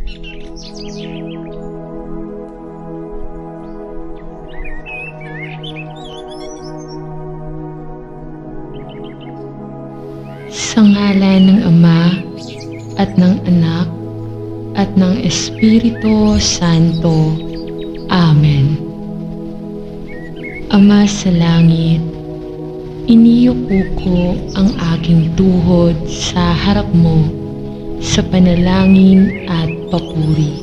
Sa ngalan ng Ama at ng Anak at ng Espiritu Santo. Amen. Ama sa langit, iniyuko ko ang aking tuhod sa harap mo sa panalangin at papuri.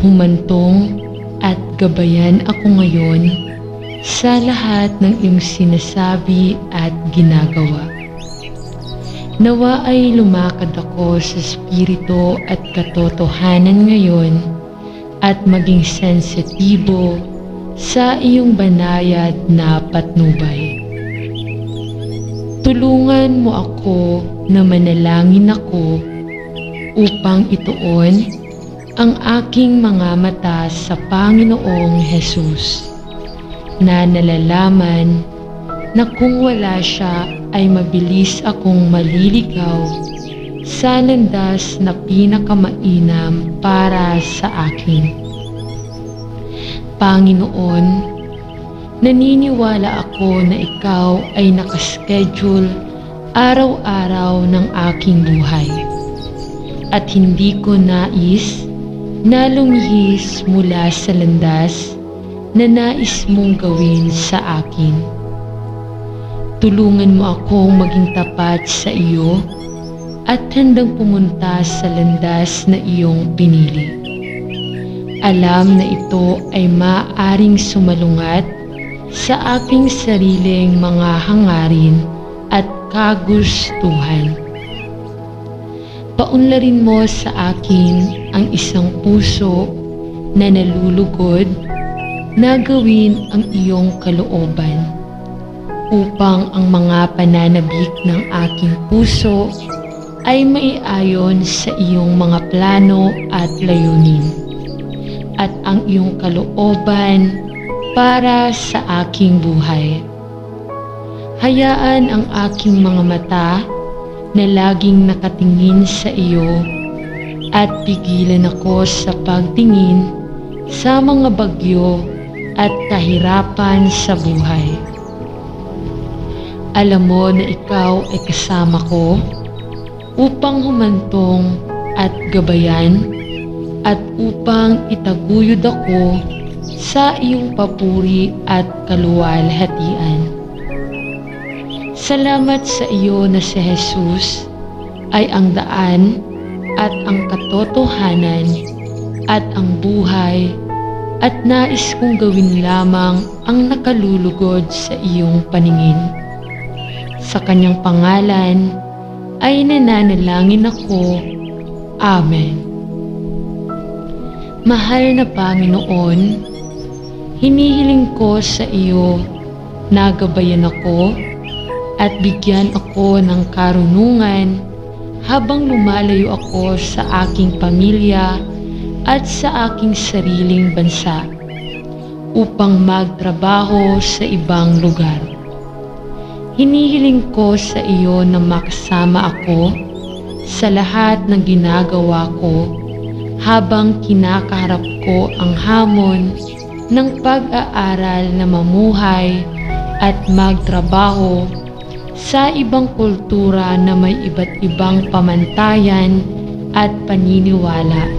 Humantong at gabayan ako ngayon sa lahat ng iyong sinasabi at ginagawa. Nawa ay lumakad ako sa espiritu at katotohanan ngayon at maging sensitibo sa iyong banayad na patnubay. Tulungan mo ako na manalangin ako upang ituon ang aking mga mata sa Panginoong Hesus, na nalalaman na kung wala siya ay mabilis akong maliligaw sa landas na pinakamainam para sa akin. Panginoon, naniniwala ako na ikaw ay nakaschedule araw-araw ng aking buhay at hindi ko nais na lumihis mula sa landas na nais mong gawin sa akin. Tulungan mo akong maging tapat sa iyo at handang pumunta sa landas na iyong pinili. Alam na ito ay maaaring sumalungat sa aking sariling mga hangarin at kagustuhan. Paunlarin mo sa akin ang isang puso na nalulugod na gawin ang iyong kalooban, upang ang mga pananabik ng aking puso ay maiayon sa iyong mga plano at layunin, at ang iyong kalooban para sa aking buhay. Hayaan ang aking mga mata na laging nakatingin sa iyo at pigilan ako sa pagtingin sa mga bagyo at kahirapan sa buhay. Alam mo na ikaw ay kasama ko upang humantong at gabayan at upang itaguyod ako sa iyong papuri at kaluwalhatian. Salamat sa iyo na si Jesus ay ang daan at ang katotohanan at ang buhay, at nais kong gawin lamang ang nakalulugod sa iyong paningin. Sa kanyang pangalan ay nananalangin ako. Amen. Mahal na Panginoon, hinihiling ko sa iyo na gabayan ako at bigyan ako ng karunungan habang lumalayo ako sa aking pamilya at sa aking sariling bansa upang magtrabaho sa ibang lugar. Hinihiling ko sa iyo na makasama ako sa lahat ng ginagawa ko habang kinakaharap ko ang hamon ng pag-aaral na mamuhay at magtrabaho sa ibang kultura na may iba't ibang pamantayan at paniniwala.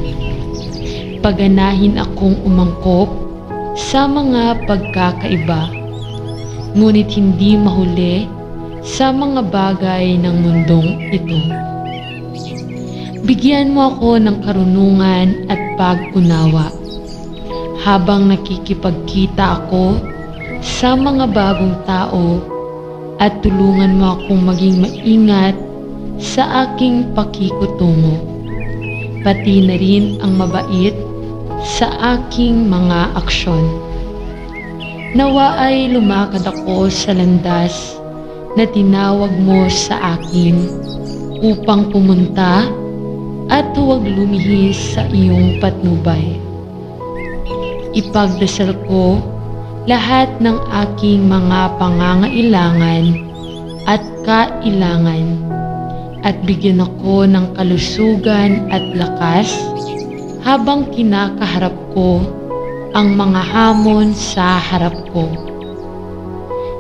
Paganahin akong umangkop sa mga pagkakaiba, ngunit hindi mahuli sa mga bagay ng mundong ito. Bigyan mo ako ng karunungan at pag-unawa habang nakikipagkita ako sa mga bagong tao, at tulungan mo akong maging maingat sa aking pakikutungo, pati na rin ang mabait sa aking mga aksyon. Nawa ay lumakad ako sa landas na tinawag mo sa akin upang pumunta at huwag lumihis sa iyong patnubay. Ipagdasal ko lahat ng aking mga pangangailangan at kailangan, at bigyan ako ng kalusugan at lakas habang kinakaharap ko ang mga hamon sa harap ko.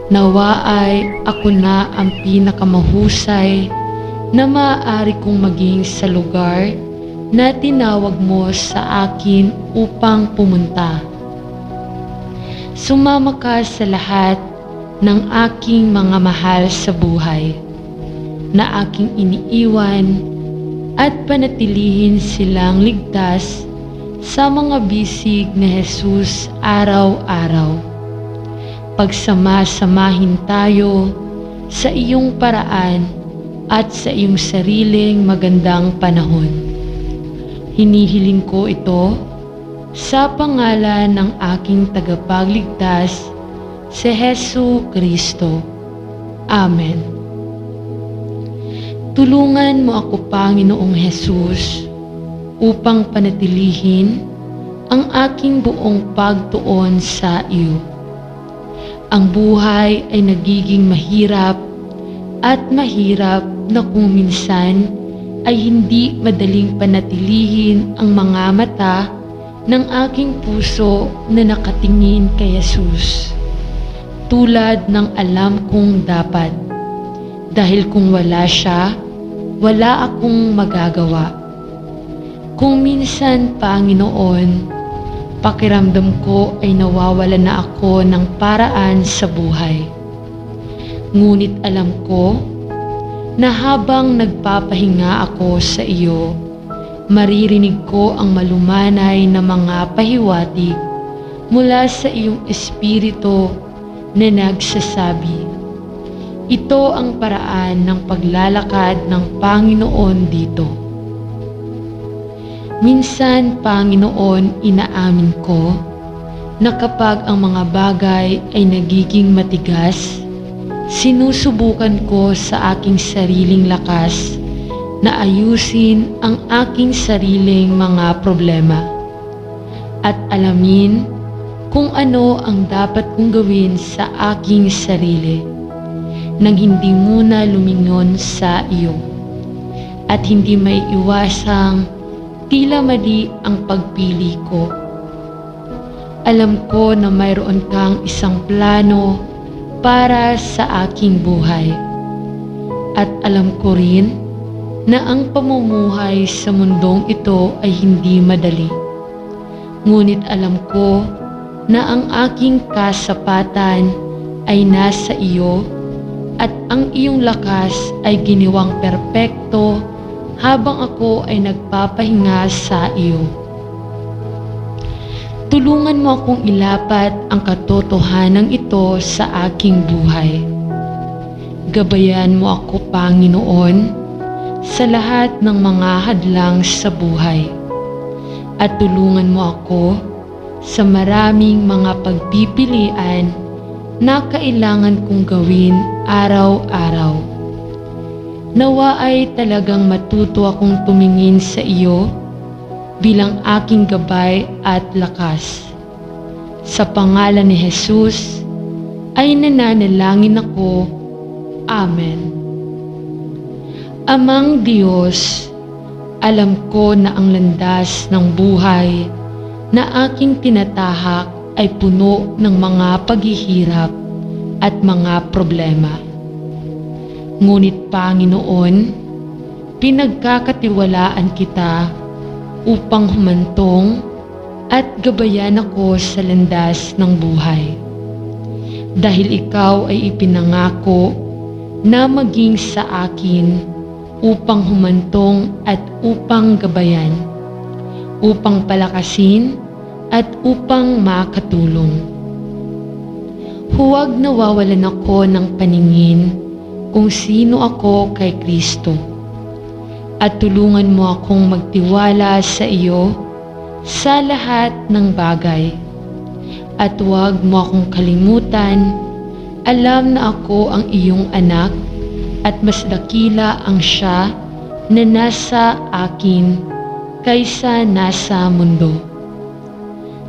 Nawa ay ako na ang pinakamahusay na maaari kong maging sa lugar na tinawag mo sa akin upang pumunta. Sumama ka sa lahat ng aking mga mahal sa buhay na aking iniiwan at panatilihin silang ligtas sa mga bisig ni Jesus araw-araw. Pagsama-samahin tayo sa iyong paraan at sa iyong sariling magandang panahon. Hinihiling ko ito sa pangalan ng aking tagapagligtas, si Hesu Kristo. Amen. Tulungan mo ako, Panginoong Jesus, upang panatilihin ang aking buong pagtuon sa iyo. Ang buhay ay nagiging mahirap at mahirap na kung minsan ay hindi madaling panatilihin ang mga mata ng aking puso na nakatingin kay Jesus, tulad ng alam kong dapat. Dahil kung wala siya, wala akong magagawa. Kung minsan, Panginoon, pakiramdam ko ay nawawala na ako ng paraan sa buhay. Ngunit alam ko na habang nagpapahinga ako sa iyo, maririnig ko ang malumanay na mga pahiwatig mula sa iyong espiritu na nagsasabi, ito ang paraan ng paglalakad ng Panginoon dito. Minsan, Panginoon, inaamin ko na kapag ang mga bagay ay nagiging matigas, sinusubukan ko sa aking sariling lakas na ayusin ang aking sariling mga problema at alamin kung ano ang dapat kong gawin sa aking sarili nang hindi muna lumingon sa iyo at hindi may iwasang tila mali ang pagpili ko. Alam ko na mayroon kang isang plano para sa aking buhay. At alam ko rin na ang pamumuhay sa mundong ito ay hindi madali. Ngunit alam ko na ang aking kasapatan ay nasa iyo at ang iyong lakas ay giniwang perpekto habang ako ay nagpapahinga sa iyo. Tulungan mo akong ilapat ang katotohanan ito sa aking buhay. Gabayan mo ako, Panginoon, sa lahat ng mga hadlang sa buhay. At tulungan mo ako sa maraming mga pagpipilian na kailangan kong gawin araw-araw. Nawa ay talagang matuto akong tumingin sa iyo bilang aking gabay at lakas. Sa pangalan ni Jesus ay nananalangin ako. Amen. Amang Diyos, alam ko na ang landas ng buhay na aking tinatahak ay puno ng mga paghihirap at mga problema. Ngunit Panginoon, pinagkakatiwalaan kita upang humantong at gabayan ako sa landas ng buhay. Dahil ikaw ay ipinangako na maging sa akin upang humantong at upang gabayan, upang palakasin at upang makatulong. Huwag nawawalan ako ng paningin kung sino ako kay Kristo. At tulungan mo akong magtiwala sa iyo sa lahat ng bagay. At huwag mo akong kalimutan, alam na ako ang iyong anak at mas dakila ang siya na nasa akin kaysa nasa mundo.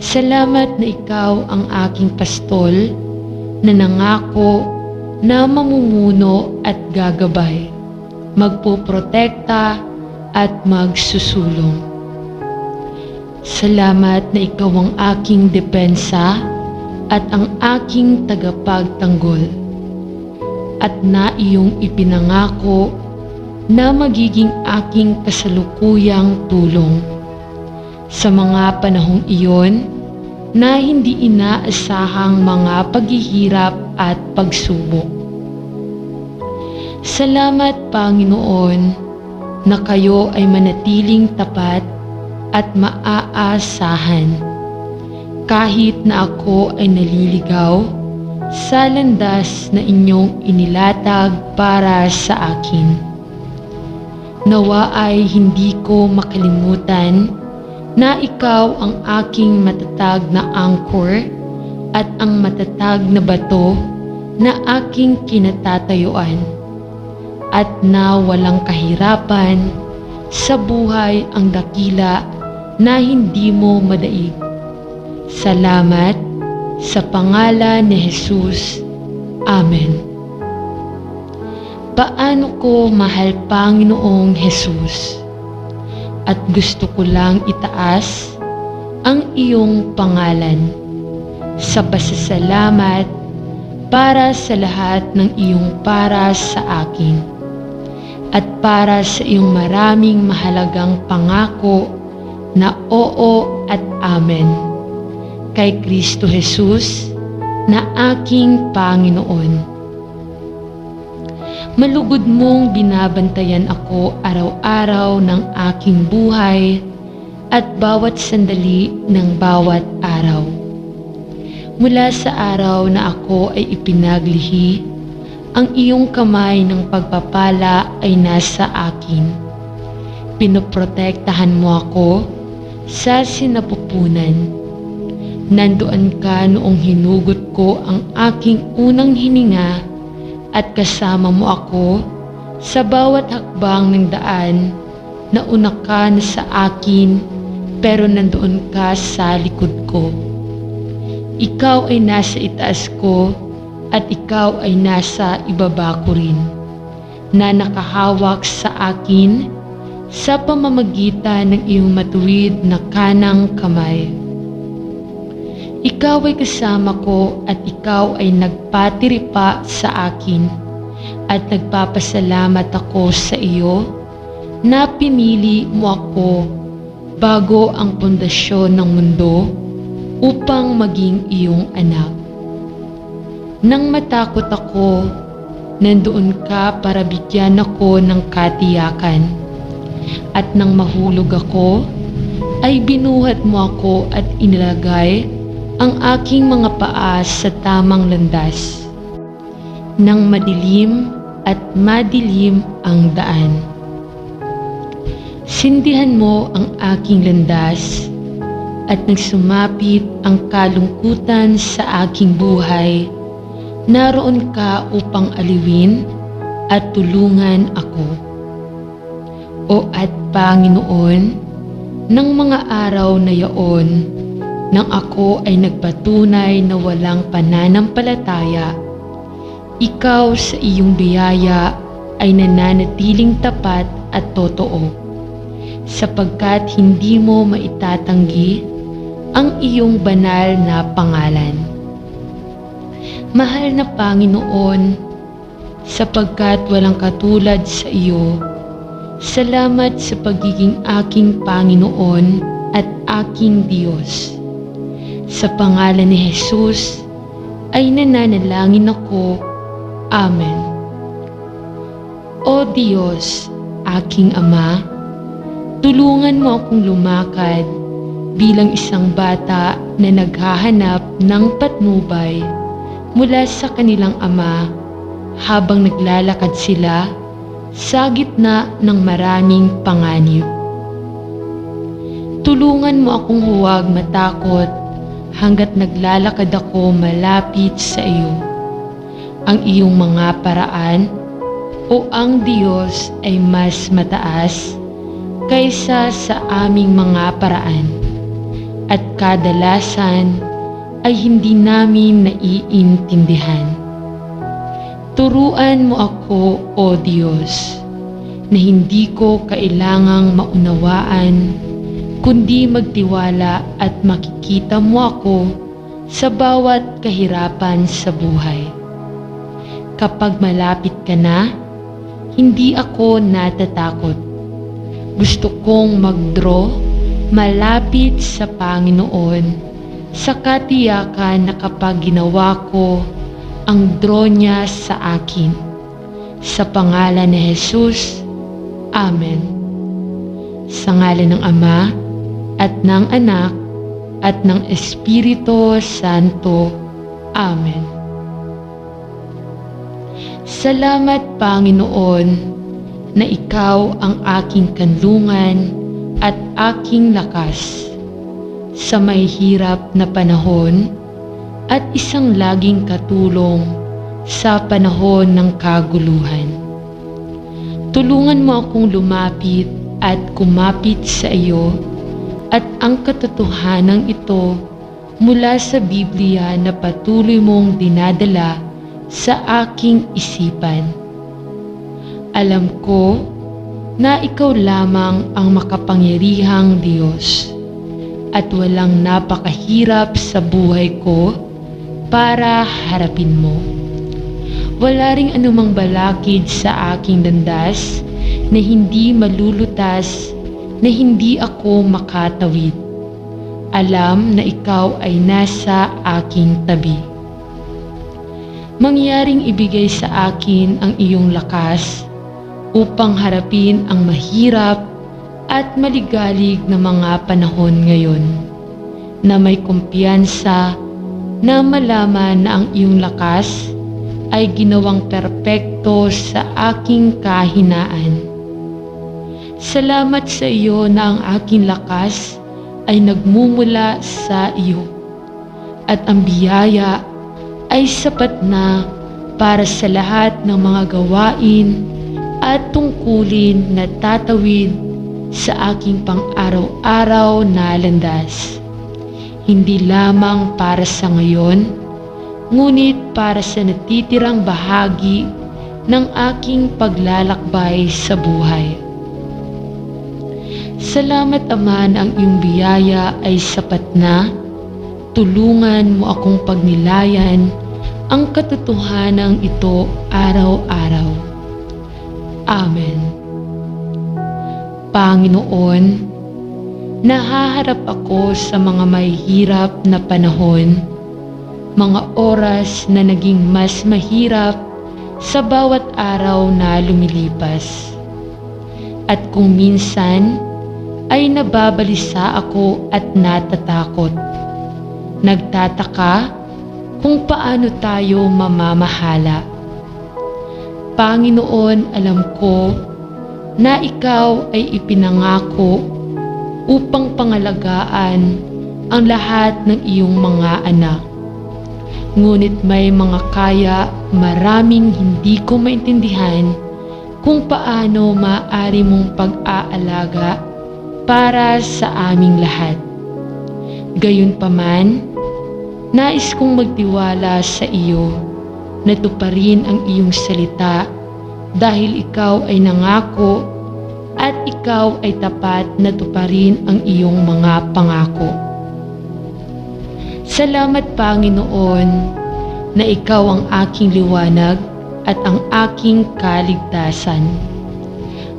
Salamat na ikaw ang aking pastol na nangako na mamumuno at gagabay, magpoprotekta at magsusulong. Salamat na ikaw ang aking depensa at ang aking tagapagtanggol, at na iyong ipinangako na magiging aking kasalukuyang tulong sa mga panahong iyon na hindi inaasahang mga paghihirap at pagsubok. Salamat, Panginoon, na kayo ay manatiling tapat at maaasahan kahit na ako ay naliligaw sa landas na inyong inilatag para sa akin. Nawa ay hindi ko makalimutan na ikaw ang aking matatag na angkor at ang matatag na bato na aking kinatatayuan, at na walang kahirapan sa buhay ang dakila na hindi mo madaig. Salamat sa pangalan ni Jesus. Amen. Paano ko mahal, Panginoong Jesus, at gusto ko lang itaas ang iyong pangalan sa pasasalamat para sa lahat ng iyong para sa akin at para sa iyong maraming mahalagang pangako na oo at amen kay Kristo Jesus na aking Panginoon. Malugod mong binabantayan ako araw-araw ng aking buhay at bawat sandali ng bawat araw. Mula sa araw na ako ay ipinaglihi, ang iyong kamay ng pagpapala ay nasa akin. Pinoprotektahan mo ako sa sinapupunan. Nandoon ka noong hinugot ko ang aking unang hininga, at kasama mo ako sa bawat hakbang ng daan. Nauna ka na sa akin, pero nandoon ka sa likod ko. Ikaw ay nasa itaas ko at ikaw ay nasa ibaba ko rin, na nakahawak sa akin sa pamamagitan ng iyong matuwid na kanang kamay. Ikaw ay kasama ko at ikaw ay nagpatiripa sa akin, at nagpapasalamat ako sa iyo na pinili mo ako bago ang pundasyon ng mundo upang maging iyong anak. Nang matakot ako, nandoon ka para bigyan ako ng katiyakan, at nang mahulog ako, ay binuhat mo ako at inilagay ang aking mga paa sa tamang landas. Nang madilim at madilim ang daan, sindihan mo ang aking landas, at nagsumapit ang kalungkutan sa aking buhay. Naroon ka upang aliwin at tulungan ako. O at Panginoon, ng mga araw na yaon, nang ako ay nagpatunay na walang pananampalataya, ikaw sa iyong biyaya ay nananatiling tapat at totoo, sapagkat hindi mo maitatanggi ang iyong banal na pangalan. Mahal na Panginoon, sapagkat walang katulad sa iyo, salamat sa pagiging aking Panginoon at aking Diyos. Sa pangalan ni Jesus ay nananalangin ako. Amen. O Diyos, aking Ama, tulungan mo akong lumakad bilang isang bata na naghahanap ng patnubay mula sa kanilang ama habang naglalakad sila sa gitna ng maraming panganib. Tulungan mo akong huwag matakot hanggat naglalakad ako malapit sa iyo. Ang iyong mga paraan, o ang Diyos, ay mas mataas kaysa sa aming mga paraan, at kadalasan ay hindi namin naiintindihan. Turuan mo ako, O Diyos, na hindi ko kailangang maunawaan kundi magtiwala at makikita mo ako sa bawat kahirapan sa buhay. Kapag malapit ka na, hindi ako natatakot. Gusto kong mag-draw malapit sa Panginoon sa katiyakan na kapag ginawa ko ang draw niya sa akin. Sa pangalan ni Jesus, Amen. Sa ngalan ng Ama at ng Anak at ng Espiritu Santo. Amen. Salamat, Panginoon, na Ikaw ang aking kanlungan at aking lakas sa may hirap na panahon at isang laging katulong sa panahon ng kaguluhan. Tulungan mo akong lumapit at kumapit sa iyo at ang katotohanan ito mula sa Biblia na patuloy mong dinadala sa aking isipan. Alam ko na ikaw lamang ang makapangyarihang Diyos at walang napakahirap sa buhay ko para harapin mo. Wala ring anumang balakid sa aking landas na hindi malulutas, na hindi ako makatawid. Alam na ikaw ay nasa aking tabi. Mangyaring ibigay sa akin ang iyong lakas upang harapin ang mahirap at maligalig na mga panahon ngayon, na may kumpiyansa na malaman na ang iyong lakas ay ginawang perpekto sa aking kahinaan. Salamat sa iyo na ang aking lakas ay nagmumula sa iyo at ang biyaya ay sapat na para sa lahat ng mga gawain at tungkulin na tatawid sa aking pang-araw-araw na landas. Hindi lamang para sa ngayon, ngunit para sa natitirang bahagi ng aking paglalakbay sa buhay. Salamat, Ama, na ang iyong biyaya ay sapat na. Tulungan mo akong pagnilayan ang katotohanan ito araw-araw. Amen. Panginoon, nahaharap ako sa mga mahihirap na panahon, mga oras na naging mas mahirap sa bawat araw na lumilipas. At kung minsan ay nababalisa ako at natatakot, nagtataka kung paano tayo mamamahala. Panginoon, alam ko na ikaw ay ipinangako upang pangalagaan ang lahat ng iyong mga anak. Ngunit may mga kaya maraming hindi ko maintindihan kung paano maaari mong pag-aalaga para sa aming lahat. Gayunpaman, nais kong magtiwala sa iyo na tuparin ang iyong salita dahil ikaw ay nangako at ikaw ay tapat na tuparin ang iyong mga pangako. Salamat, Panginoon, na ikaw ang aking liwanag at ang aking kaligtasan.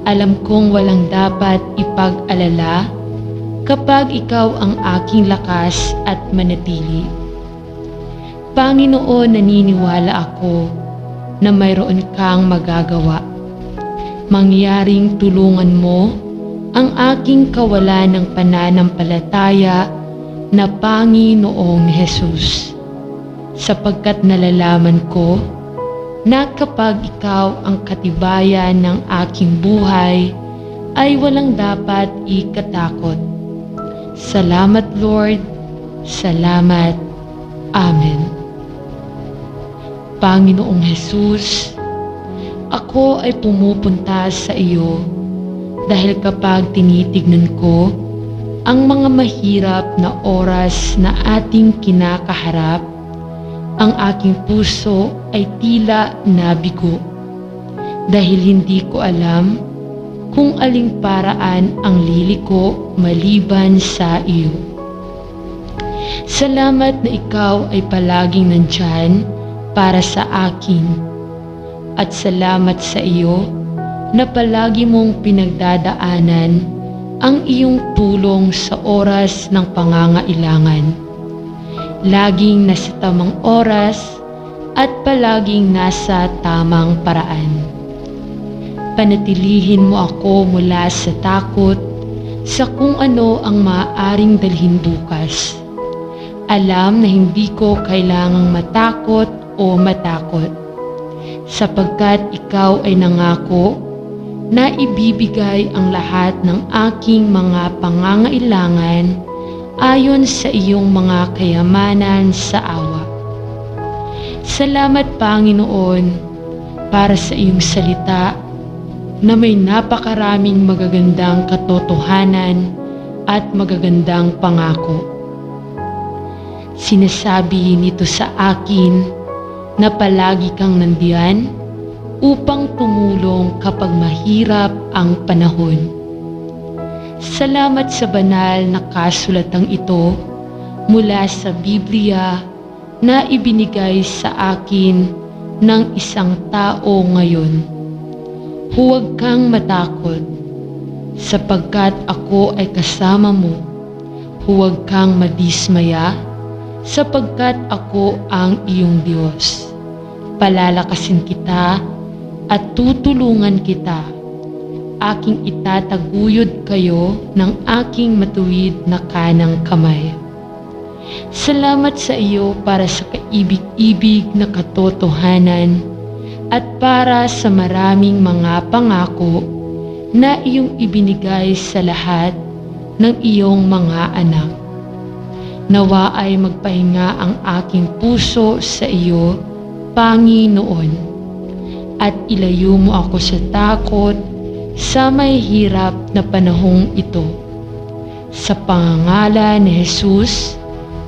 Alam kong walang dapat ipag-alala kapag ikaw ang aking lakas at manatili. Panginoon, naniniwala ako na mayroon kang magagawa. Mangyaring tulungan mo ang aking kawalan ng pananampalataya na Panginoong Jesus, sapagkat nalalaman ko na kapag ikaw ang katibayan ng aking buhay, ay walang dapat ikatakot. Salamat, Lord. Salamat. Amen. Panginoong Jesus, ako ay pumupunta sa iyo dahil kapag tinitignan ko ang mga mahirap na oras na ating kinakaharap, ang aking puso ay tila nabigo dahil hindi ko alam kung aling paraan ang liliko maliban sa iyo. Salamat na ikaw ay palaging nandyan para sa akin, at salamat sa iyo na palagi mong pinagdadaanan ang iyong tulong sa oras ng pangangailangan. Laging nasa tamang oras at palaging nasa tamang paraan. Panatilihin mo ako mula sa takot sa kung ano ang maaaring dalhin bukas. Alam na hindi ko kailangang matakot o matakot, sapagkat ikaw ay nangako na ibibigay ang lahat ng aking mga pangangailangan ayon sa iyong mga kayamanan sa awa. Salamat, Panginoon, para sa iyong salita na may napakaraming magagandang katotohanan at magagandang pangako. Sinasabi nito sa akin na palagi kang nandiyan upang tumulong kapag mahirap ang panahon. Salamat sa banal na kasulatang ito mula sa Biblia na ibinigay sa akin ng isang tao ngayon. Huwag kang matakot, sapagkat ako ay kasama mo. Huwag kang madismaya, sapagkat ako ang iyong Diyos. Palalakasin kita at tutulungan kita. Aking itataguyod kayo ng aking matuwid na kanang kamay. Salamat sa iyo para sa kaibig-ibig na katotohanan at para sa maraming mga pangako na iyong ibinigay sa lahat ng iyong mga anak. Nawa ay magpahinga ang aking puso sa iyo, Panginoon, at ilayo mo ako sa takot sa may hirap na panahong ito. Sa pangangalan ni Jesus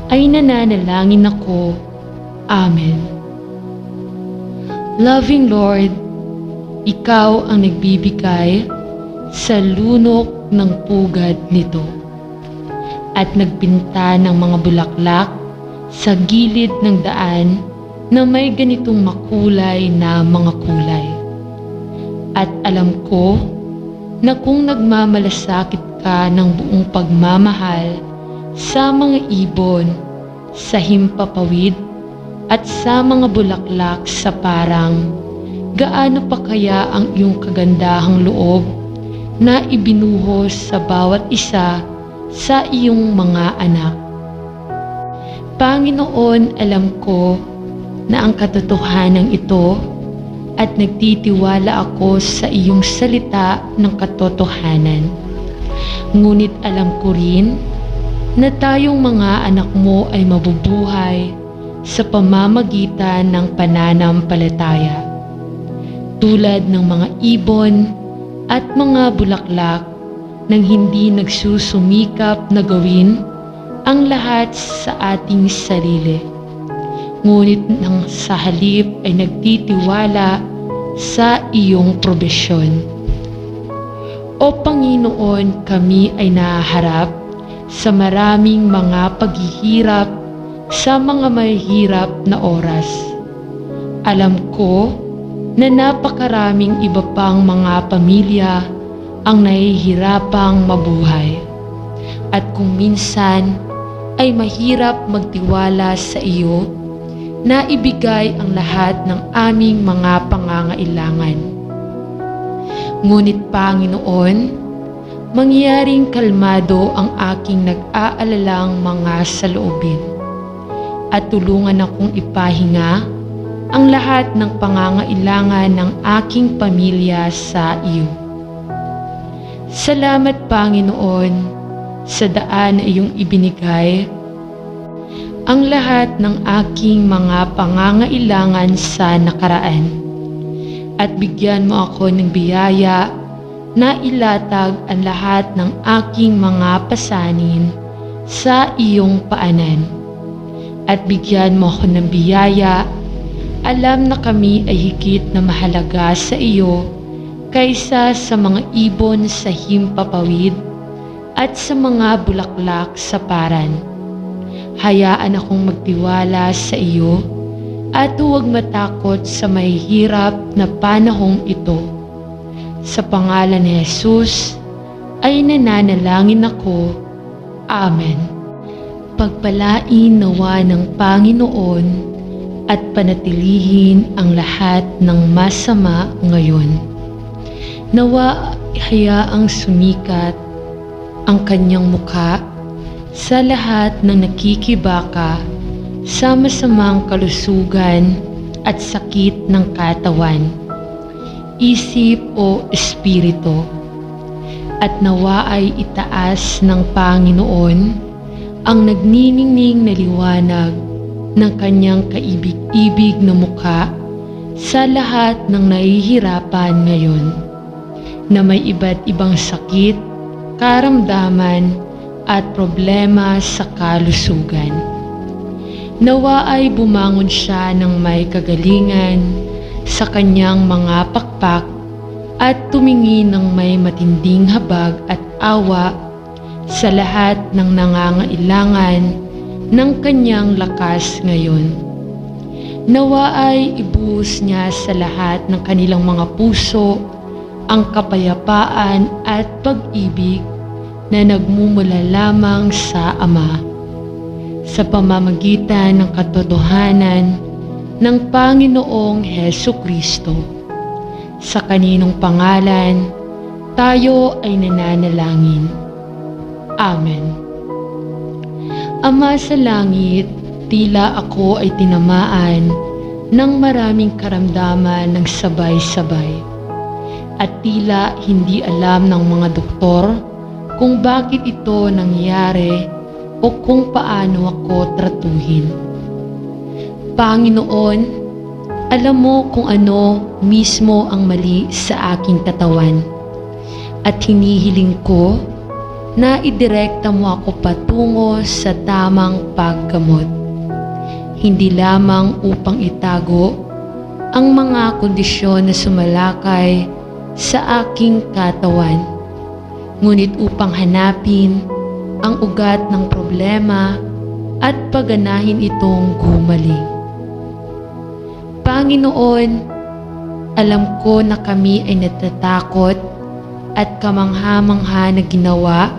ay nananalangin ako. Amen. Loving Lord, ikaw ang nagbibigay sa lunok ng pugad nito at nagpinta ng mga bulaklak sa gilid ng daan na may ganitong makulay na mga kulay. At alam ko na kung nagmamalasakit ka ng buong pagmamahal sa mga ibon, sa himpapawid, at sa mga bulaklak sa parang, gaano pa kaya ang iyong kagandahang loob na ibinuhos sa bawat isa sa iyong mga anak. Panginoon, alam ko na ang katotohanan ito at nagtitiwala ako sa iyong salita ng katotohanan. Ngunit alam ko rin na tayong mga anak mo ay mabubuhay sa pamamagitan ng pananampalataya. Tulad ng mga ibon at mga bulaklak nang hindi nagsusumikap na gawin ang lahat sa ating sarili. Ngunit nang sa halip ay nagtitiwala sa iyong probisyon. O Panginoon, kami ay nahaharap sa maraming mga paghihirap sa mga mahirap na oras. Alam ko na napakaraming iba pang mga pamilya ang nahihirapang mabuhay. At kung minsan ay mahirap magtiwala sa iyo na ibigay ang lahat ng aming mga pangangailangan. Ngunit Panginoon, mangyaring kalmado ang aking nag-aalalang mga saloobin at tulungan akong ipahinga ang lahat ng pangangailangan ng aking pamilya sa iyo. Salamat, Panginoon, sa daan na iyong ibinigay ang lahat ng aking mga pangangailangan sa nakaraan at bigyan mo ako ng biyaya na ilatag ang lahat ng aking mga pasanin sa iyong paanan. At bigyan mo ako ng biyaya, alam na kami ay higit na mahalaga sa iyo kaysa sa mga ibon sa himpapawid at sa mga bulaklak sa paran. Hayaan akong magtiwala sa iyo at huwag matakot sa mahihirap na panahong ito. Sa pangalan ni Jesus ay nananalangin ako. Amen. Pagpalain nawa ng Panginoon at panatilihin ang lahat ng masama ngayon. Nawa hayaang sumikat ang kanyang mukha sa lahat ng nakikibaka sa masamang kalusugan at sakit ng katawan, isip o espiritu. At nawa ay itaas ng Panginoon ang nagniningning na liwanag ng kanyang kaibig-ibig na mukha sa lahat ng nahihirapan ngayon, na may iba't ibang sakit, karamdaman at problema sa kalusugan. Nawa ay bumangon siya ng may kagalingan sa kanyang mga pakpak at tumingin ng may matinding habag at awa sa lahat ng nangangailangan ng kanyang lakas ngayon. Nawa ay ibuhos niya sa lahat ng kanilang mga puso ang kapayapaan at pag-ibig na nagmumula lamang sa Ama, sa pamamagitan ng katotohanan ng Panginoong Hesukristo. Sa kaninong pangalan, tayo ay nananalangin. Amen. Ama sa langit, tila ako ay tinamaan ng maraming karamdaman ng sabay-sabay, at tila hindi alam ng mga doktor kung bakit ito nangyari o kung paano ako tratuhin. Panginoon, alam mo kung ano mismo ang mali sa aking katawan, at hinihiling ko na idirekta mo ako patungo sa tamang paggamot. Hindi lamang upang itago ang mga kondisyon na sumalakay sa aking katawan, ngunit upang hanapin ang ugat ng problema at paganahin itong gumaling. Panginoon, alam ko na kami ay natatakot at kamangha-mangha na ginawa,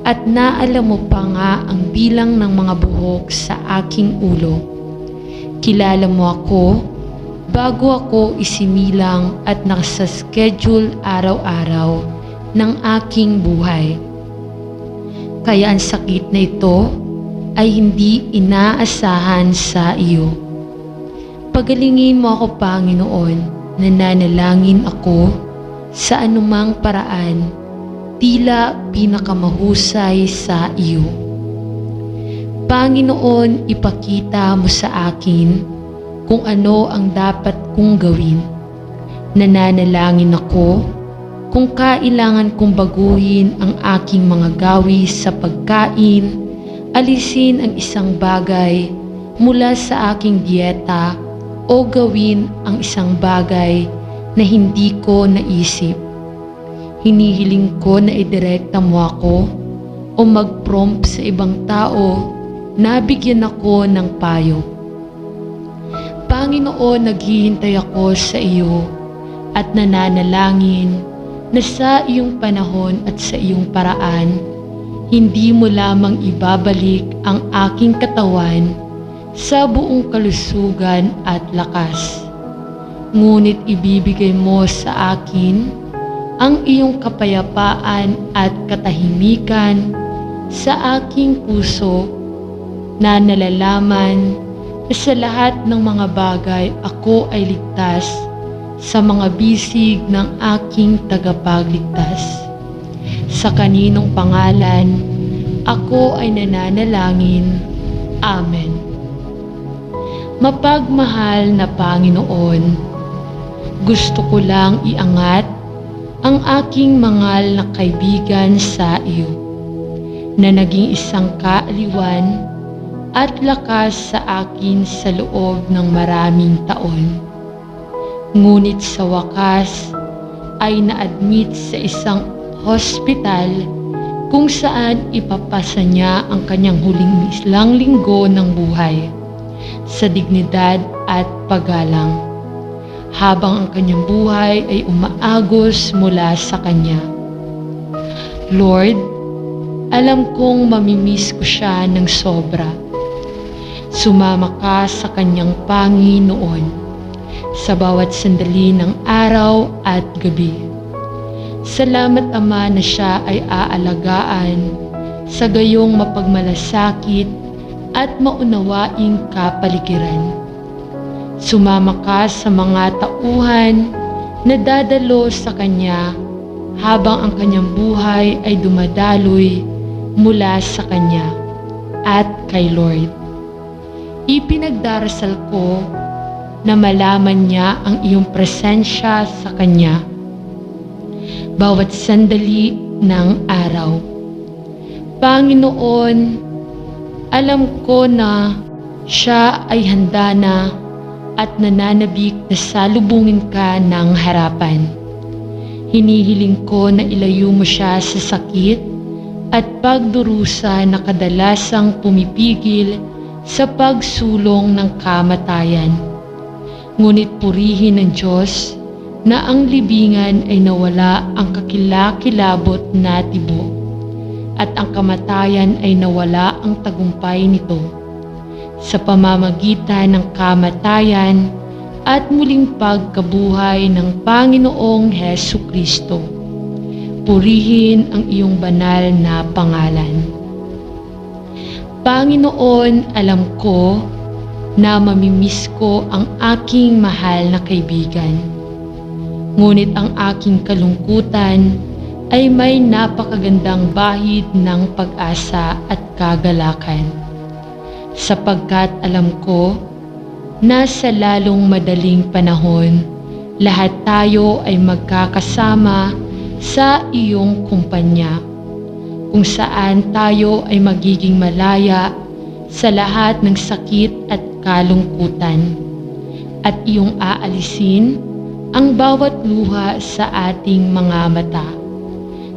at naalam mo pa nga ang bilang ng mga buhok sa aking ulo. Kilala mo ako bago ako isinilang at nasa-schedule araw-araw ng aking buhay. Kaya ang sakit na ito ay hindi inaasahan sa iyo. Pagalingin mo ako, Panginoon. Nananalangin ako sa anumang paraan, tila pinakamahusay sa iyo. Panginoon, ipakita mo sa akin kung ano ang dapat kong gawin. Nananalangin ako kung kailangan kong baguhin ang aking mga gawi sa pagkain, alisin ang isang bagay mula sa aking dieta o gawin ang isang bagay na hindi ko naisip. Hinihiling ko na idirekta mo ako o mag-prompt sa ibang tao na bigyan ako ng payo. Panginoon, naghihintay ako sa iyo at nananalangin na sa iyong panahon at sa iyong paraan, hindi mo lamang ibabalik ang aking katawan sa buong kalusugan at lakas, ngunit ibibigay mo sa akin ang iyong kapayapaan at katahimikan sa aking puso, na nalalaman na sa lahat ng mga bagay ako ay ligtas sa mga bisig ng aking tagapagligtas. Sa kaninong pangalan ako ay nananalangin. Amen. Mapagmahal na Panginoon, gusto ko lang iangat ang aking mangal na kaibigan sa iyo, na naging isang kaaliwan at lakas sa akin sa loob ng maraming taon. Ngunit sa wakas, ay na-admit sa isang hospital kung saan ipapasa niya ang kanyang huling ilang linggo ng buhay sa dignidad at paggalang, habang ang kanyang buhay ay umaagos mula sa kanya. Lord, alam kong mamimiss ko siya ng sobra. Sumama ka sa kanyang Panginoon sa bawat sandali ng araw at gabi. Salamat Ama na siya ay aalagaan sa gayong mapagmalasakit at maunawaing kapaligiran. Sumama ka sa mga tauhan na dadalo sa kanya habang ang kanyang buhay ay dumadaloy mula sa kanya at kay Lord. Ipinagdarasal ko na malaman niya ang iyong presensya sa kanya bawat sandali ng araw. Panginoon, alam ko na siya ay handa na at nananabik na salubungin ka ng harapan. Hinihiling ko na ilayo mo siya sa sakit at pagdurusa na kadalasang pumipigil sa pagsulong ng kamatayan. Ngunit purihin ng Diyos na ang libingan ay nawala ang kakilakilabot na tibo at ang kamatayan ay nawala ang tagumpay nito. Sa pamamagitan ng kamatayan at muling pagkabuhay ng Panginoong Hesukristo, purihin ang iyong banal na pangalan. Panginoon, alam ko na mamimiss ko ang aking mahal na kaibigan. Ngunit ang aking kalungkutan ay may napakagandang bahid ng pag-asa at kagalakan. Sapagkat alam ko na sa lalong madaling panahon, lahat tayo ay magkakasama sa iyong kumpanya, kung saan tayo ay magiging malaya sa lahat ng sakit at kalungkutan, at iyong aalisin ang bawat luha sa ating mga mata.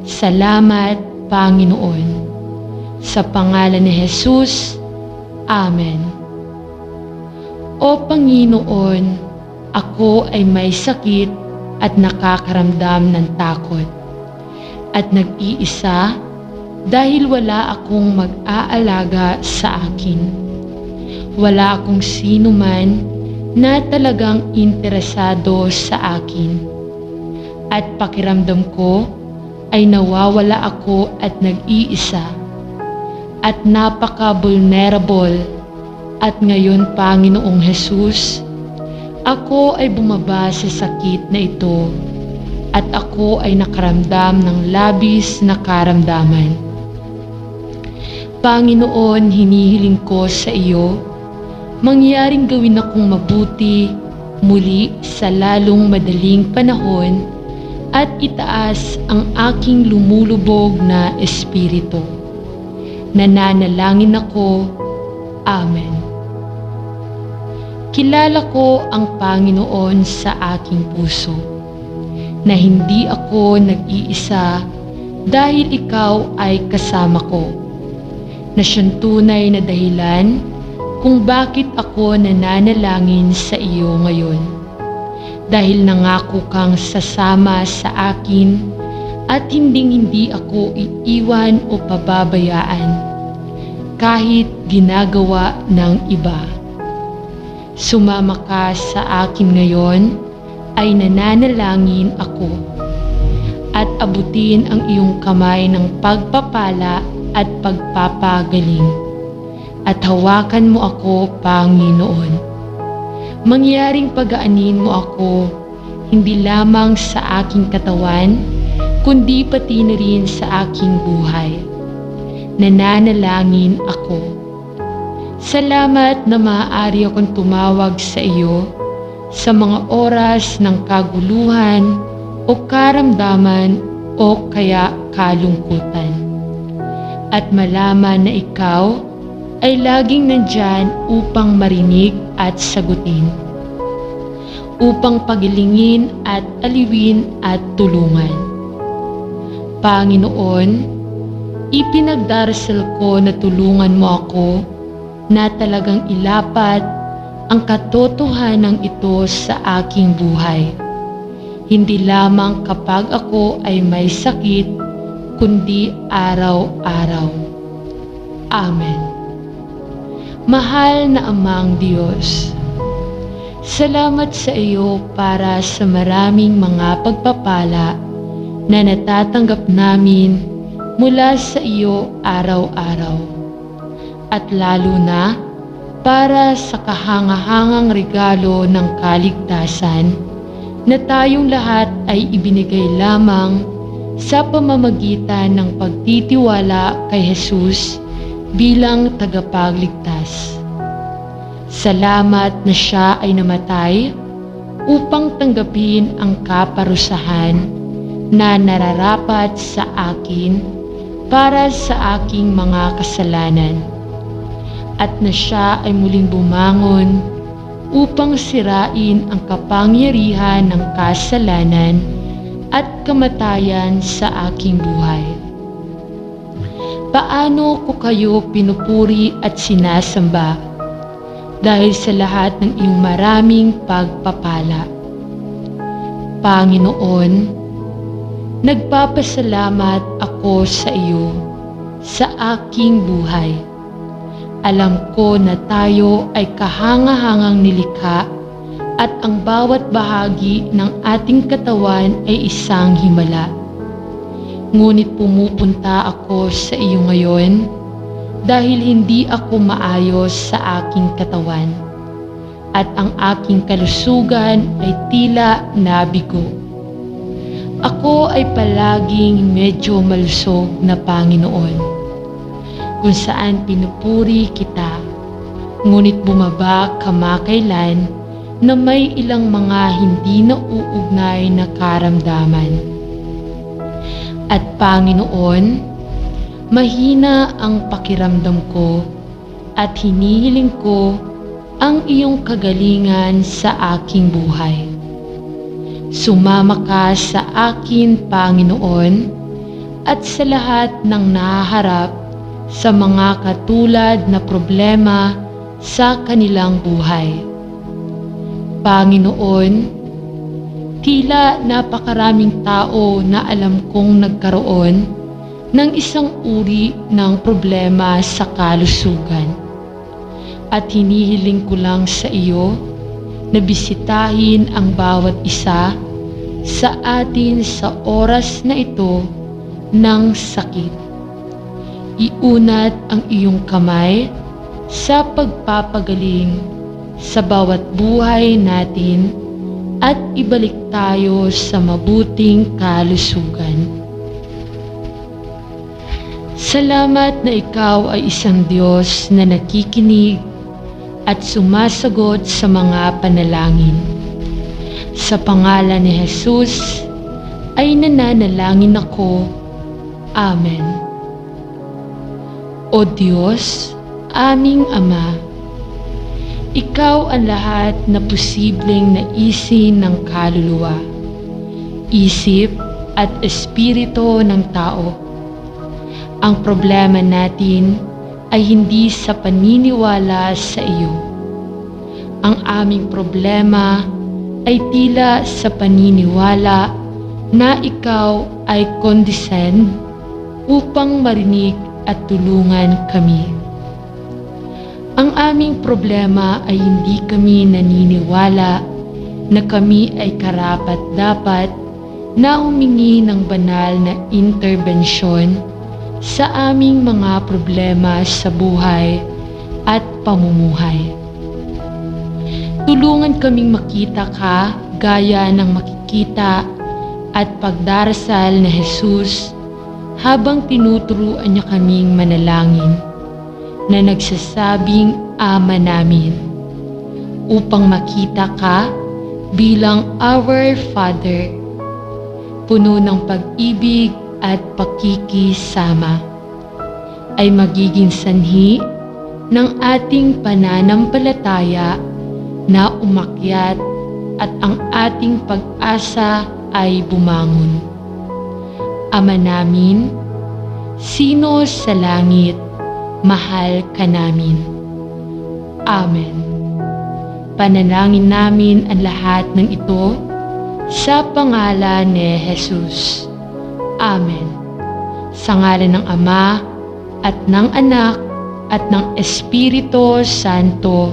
Salamat, Panginoon. Sa pangalan ni Jesus, Amen. O Panginoon, ako ay may sakit at nakakaramdam ng takot at nag-iisa dahil wala akong mag-aalaga sa akin. Wala akong sino man na talagang interesado sa akin. At pakiramdam ko ay nawawala ako at nag-iisa at napaka-vulnerable. At ngayon, Panginoong Jesus, ako ay bumaba sa sakit na ito at ako ay nakaramdam ng labis na karamdaman. Panginoon, hinihiling ko sa iyo, mangyaring gawin akong mabuti muli sa lalong madaling panahon at itaas ang aking lumulubog na espiritu. Nananalangin ako. Amen. Kilala ko ang Panginoon sa aking puso, na hindi ako nag-iisa dahil ikaw ay kasama ko, na siyang tunay na dahilan kung bakit ako nananalangin sa iyo ngayon. Dahil nangako kang sasama sa akin at hindi ako iiwan o pababayaan kahit ginagawa ng iba. Sumama ka sa akin ngayon ay nananalangin ako, at abutin ang iyong kamay ng pagpapala at pagpapagaling, at hawakan mo ako, Panginoon. Mangyaring pagaanin mo ako, hindi lamang sa aking katawan, kundi pati na rin sa aking buhay. Nananalangin ako. Salamat na maaari akong tumawag sa iyo sa mga oras ng kaguluhan o karamdaman o kaya kalungkutan. At malaman na ikaw ay laging nandyan upang marinig at sagutin. upang pagilingin at aliwin at tulungan. Panginoon, ipinagdarasal ko na tulungan mo ako na talagang ilapat ang katotohanan ito sa aking buhay. Hindi lamang kapag ako ay may sakit, kundi araw-araw. Amen. Mahal na Amang Diyos, salamat sa iyo para sa maraming mga pagpapala na natatanggap namin mula sa iyo araw-araw. At lalo na para sa kahangahangang regalo ng kaligtasan na tayong lahat ay ibinigay lamang sa pamamagitan ng pagtitiwala kay Jesus bilang tagapagligtas. Salamat na siya ay namatay upang tanggapin ang kaparusahan na nararapat sa akin para sa aking mga kasalanan, at na siya ay muling bumangon upang sirain ang kapangyarihan ng kasalanan at kamatayan sa aking buhay. Paano ko kayo pinupuri at sinasamba dahil sa lahat ng iyong maraming pagpapala. Panginoon, nagpapasalamat ako sa iyo sa aking buhay. Alam ko na tayo ay kahangahangang nilikha at ang bawat bahagi ng ating katawan ay isang himala. Ngunit pumupunta ako sa iyo ngayon dahil hindi ako maayos sa aking katawan at ang aking kalusugan ay tila nabigo. Ako ay palaging medyo malusog na Panginoon, kung saan pinupuri kita, ngunit bumaba kamakailan na may ilang mga hindi nauugnay na karamdaman. At Panginoon, mahina ang pakiramdam ko at hinihiling ko ang iyong kagalingan sa aking buhay. Sumama ka sa akin, Panginoon, at sa lahat ng nahaharap sa mga katulad na problema sa kanilang buhay. Panginoon, tila napakaraming tao na alam kong nagkaroon ng isang uri ng problema sa kalusugan. At hinihiling ko lang sa iyo na bisitahin ang bawat isa sa atin sa oras na ito ng sakit. Iunat ang iyong kamay sa pagpapagaling sa bawat buhay natin at ibalik tayo sa mabuting kalusugan. Salamat na ikaw ay isang Diyos na nakikinig at sumasagot sa mga panalangin. Sa pangalan ni Jesus ay nananalangin ako. Amen. O Diyos, aming Ama, ikaw ang lahat na posibleng naisin ng kaluluwa, isip at espiritu ng tao. Ang problema natin ay hindi sa paniniwala sa iyo. Ang aming problema ay tila sa paniniwala na ikaw ay condescend upang marinig at tulungan kami. Ang aming problema ay hindi kami naniniwala na kami ay karapat-dapat na humingi ng banal na interbensyon sa aming mga problema sa buhay at pamumuhay. Tulungan kaming makita ka gaya ng makikita at pagdarasal na Jesus habang tinuturuan niya kaming manalangin na nagsasabing Ama namin, upang makita ka bilang our Father, puno ng pag-ibig at pakikisama, ay magiging sanhi ng ating pananampalataya na umakyat at ang ating pag-asa ay bumangon. Ama namin, sino sa langit, mahal ka namin. Amen. Panalangin namin ang lahat ng ito sa pangalan ni Jesus. Amen. Sa ngalan ng Ama at ng Anak at ng Espiritu Santo.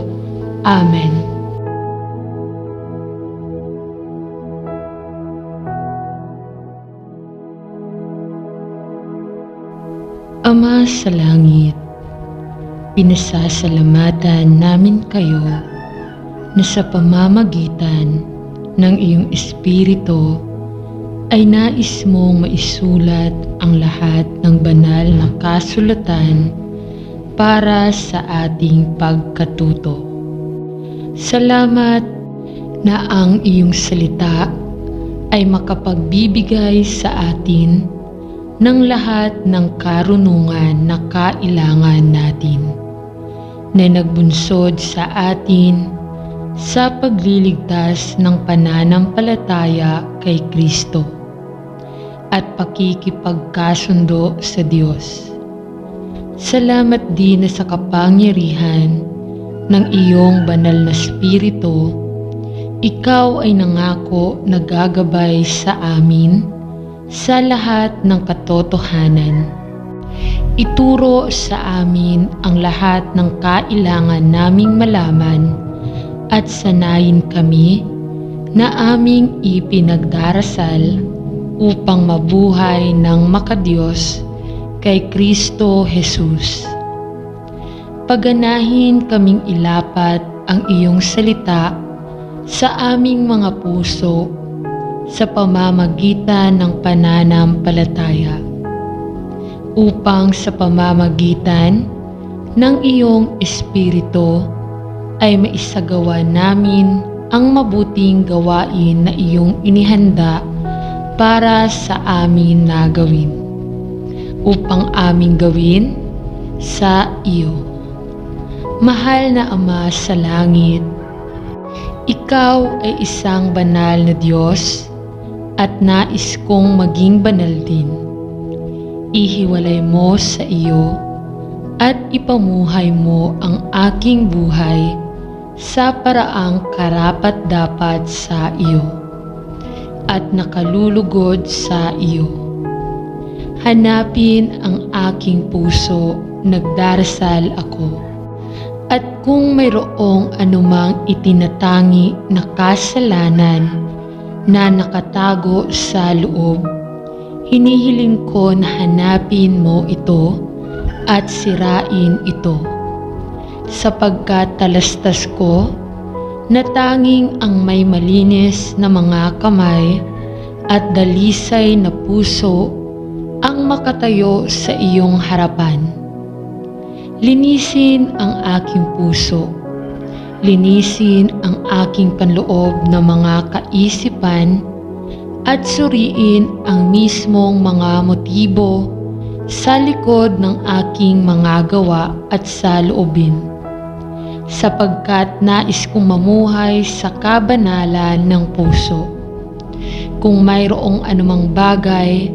Amen. Ama sa langit, pinasasalamatan namin kayo na sa pamamagitan ng iyong Espiritu ay nais mong maisulat ang lahat ng banal na kasulatan para sa ating pagkatuto. Salamat na ang iyong salita ay makapagbibigay sa atin ng lahat ng karunungan na kailangan natin, na nagbunsod sa atin sa pagliligtas ng pananampalataya kay Kristo at pakikipagkasundo sa Diyos. Salamat din na sa kapangyarihan ng iyong banal na Espiritu, ikaw ay nangako na gagabay sa amin sa lahat ng katotohanan. Ituro sa amin ang lahat ng kailangan naming malaman at sanayin kami na aming ipinagdarasal upang mabuhay ng makadiyos kay Kristo Jesus. Paganahin kaming ilapat ang iyong salita sa aming mga puso sa pamamagitan ng pananampalataya, upang sa pamamagitan ng iyong Espiritu ay maisagawa namin ang mabuting gawain na iyong inihanda para sa amin na gawin, upang aming gawin sa iyo. Mahal na Ama sa langit, ikaw ay isang banal na Diyos at nais kong maging banal din. Ihiwalay mo sa iyo at ipamuhay mo ang aking buhay sa paraang karapat-dapat sa iyo at nakalulugod sa iyo. Hanapin ang aking puso, nagdarasal ako. At kung mayroong anumang itinatangi na kasalanan na nakatago sa loob, hinihiling ko na hanapin mo ito at sirain ito, sapagkat talastas ko na tanging ang may malinis na mga kamay at dalisay na puso ang makatayo sa iyong harapan. Linisin ang aking puso, linisin ang aking panloob na mga kaisipan at suriin ang mismong mga motibo sa likod ng aking mga gawa at sa loobin, sapagkat nais kong mamuhay sa kabanalan ng puso. Kung mayroong anumang bagay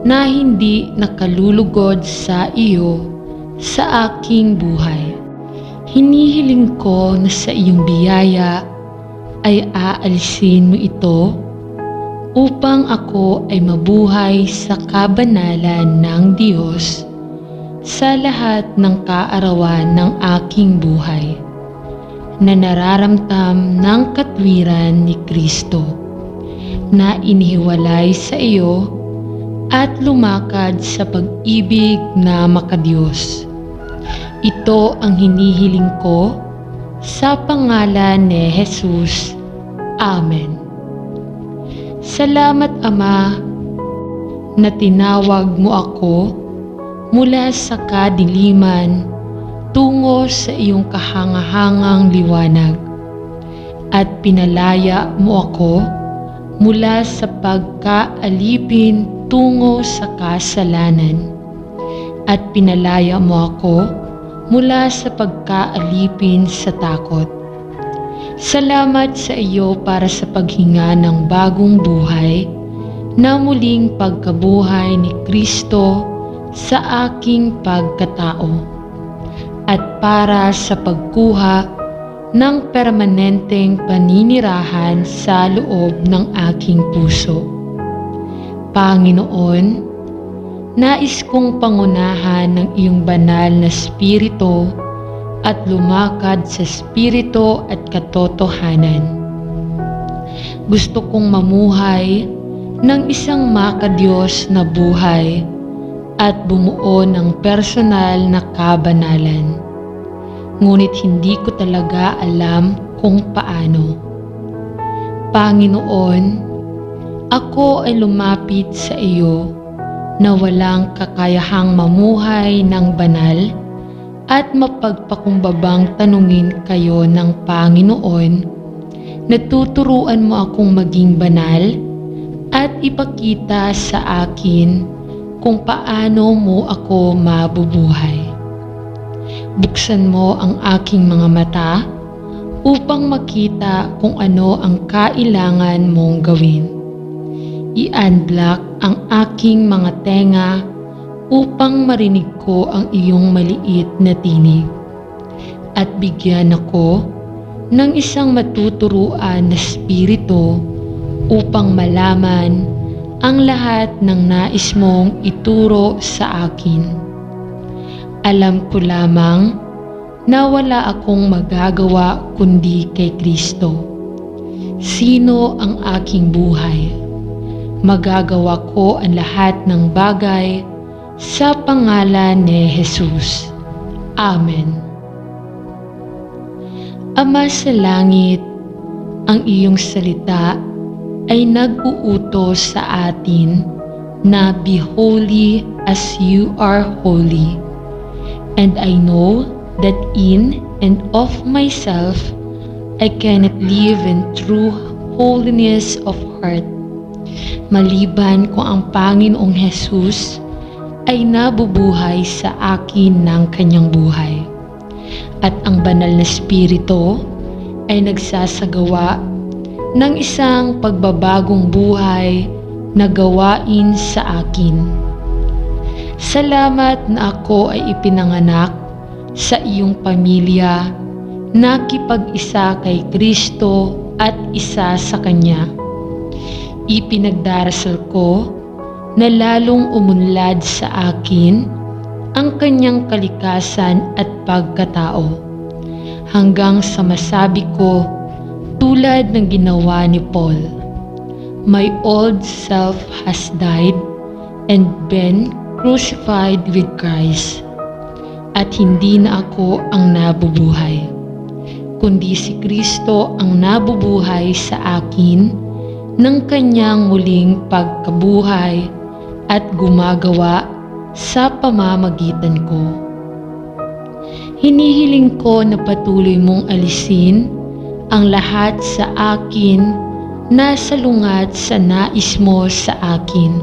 na hindi nakalulugod sa iyo sa aking buhay, hinihiling ko na sa iyong biyaya ay aalisin mo ito upang ako ay mabuhay sa kabanalan ng Diyos sa lahat ng kaarawan ng aking buhay, na nararamtam ng katwiran ni Kristo, na inihiwalay sa iyo at lumakad sa pag-ibig na makadiyos. Ito ang hinihiling ko sa pangalan ni Jesus. Amen. Salamat Ama na tinawag mo ako mula sa kadiliman tungo sa iyong kahangahangang liwanag at pinalaya mo ako mula sa pagkaalipin tungo sa kasalanan at pinalaya mo ako mula sa pagkaalipin sa takot. Salamat sa iyo para sa paghinga ng bagong buhay na muling pagkabuhay ni Kristo sa aking pagkatao at para sa pagkuha ng permanenteng paninirahan sa loob ng aking puso. Panginoon, nais kong pangunahan ng iyong banal na Espiritu at lumakad sa Espiritu at katotohanan. Gusto kong mamuhay ng isang makadiyos na buhay at bumuo ng personal na kabanalan. Ngunit hindi ko talaga alam kung paano. Panginoon, ako ay lumapit sa iyo na walang kakayahang mamuhay ng banal at mapagpakumbabang tanungin kayo ng Panginoon, natuturuan mo akong maging banal at ipakita sa akin kung paano mo ako mabubuhay. Buksan mo ang aking mga mata upang makita kung ano ang kailangan mong gawin. I-unblock ang aking mga tenga upang marinig ko ang iyong maliit na tinig at bigyan ako ng isang matuturuan na espiritu upang malaman ang lahat ng nais mong ituro sa akin. Alam ko lamang na wala akong magagawa kundi kay Kristo. Sino ang aking buhay? Magagawa ko ang lahat ng bagay sa pangalan ni Jesus. Amen. Ama sa langit, ang iyong salita ay nag-uutos sa atin na be holy as you are holy. And I know that in and of myself I cannot live in true holiness of heart, maliban kung ang Panginoong Jesus ay nabubuhay sa akin ng kanyang buhay. At ang banal na Espiritu ay nagsasagawa ng isang pagbabagong buhay na gawain sa akin. Salamat na ako ay ipinanganak sa iyong pamilya, nakipag-isa kay Kristo at isa sa Kanya. Ipinagdarasal ko na lalong umunlad sa akin ang kanyang kalikasan at pagkatao, hanggang sa masabi ko tulad ng ginawa ni Paul, my old self has died and been crucified with Christ, at hindi na ako ang nabubuhay, kundi si Kristo ang nabubuhay sa akin ng kanyang muling pagkabuhay at gumagawa sa pamamagitan ko. Hinihiling ko na patuloy mong alisin ang lahat sa akin na salungat sa nais mo sa akin,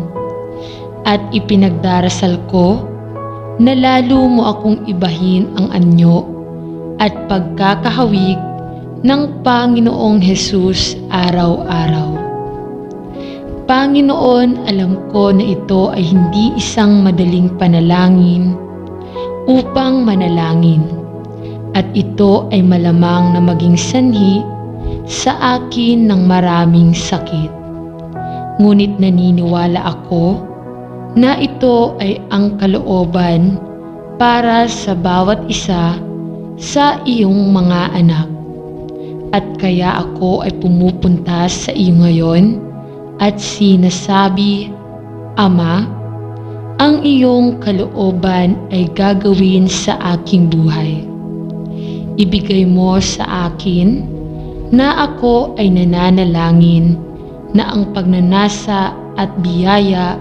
at ipinagdarasal ko na lalo mo akong ibahin ang anyo at pagkakahawig ng Panginoong Hesus araw-araw. Panginoon, alam ko na ito ay hindi isang madaling panalangin upang manalangin, at ito ay malamang na maging sanhi sa akin ng maraming sakit. Ngunit naniniwala ako na ito ay ang kalooban para sa bawat isa sa iyong mga anak. At kaya ako ay pumupunta sa iyo ngayon at sinasabi, Ama, ang iyong kalooban ay gagawin sa aking buhay. Ibigay mo sa akin na ako ay nananalangin na ang pagnanasa at biyaya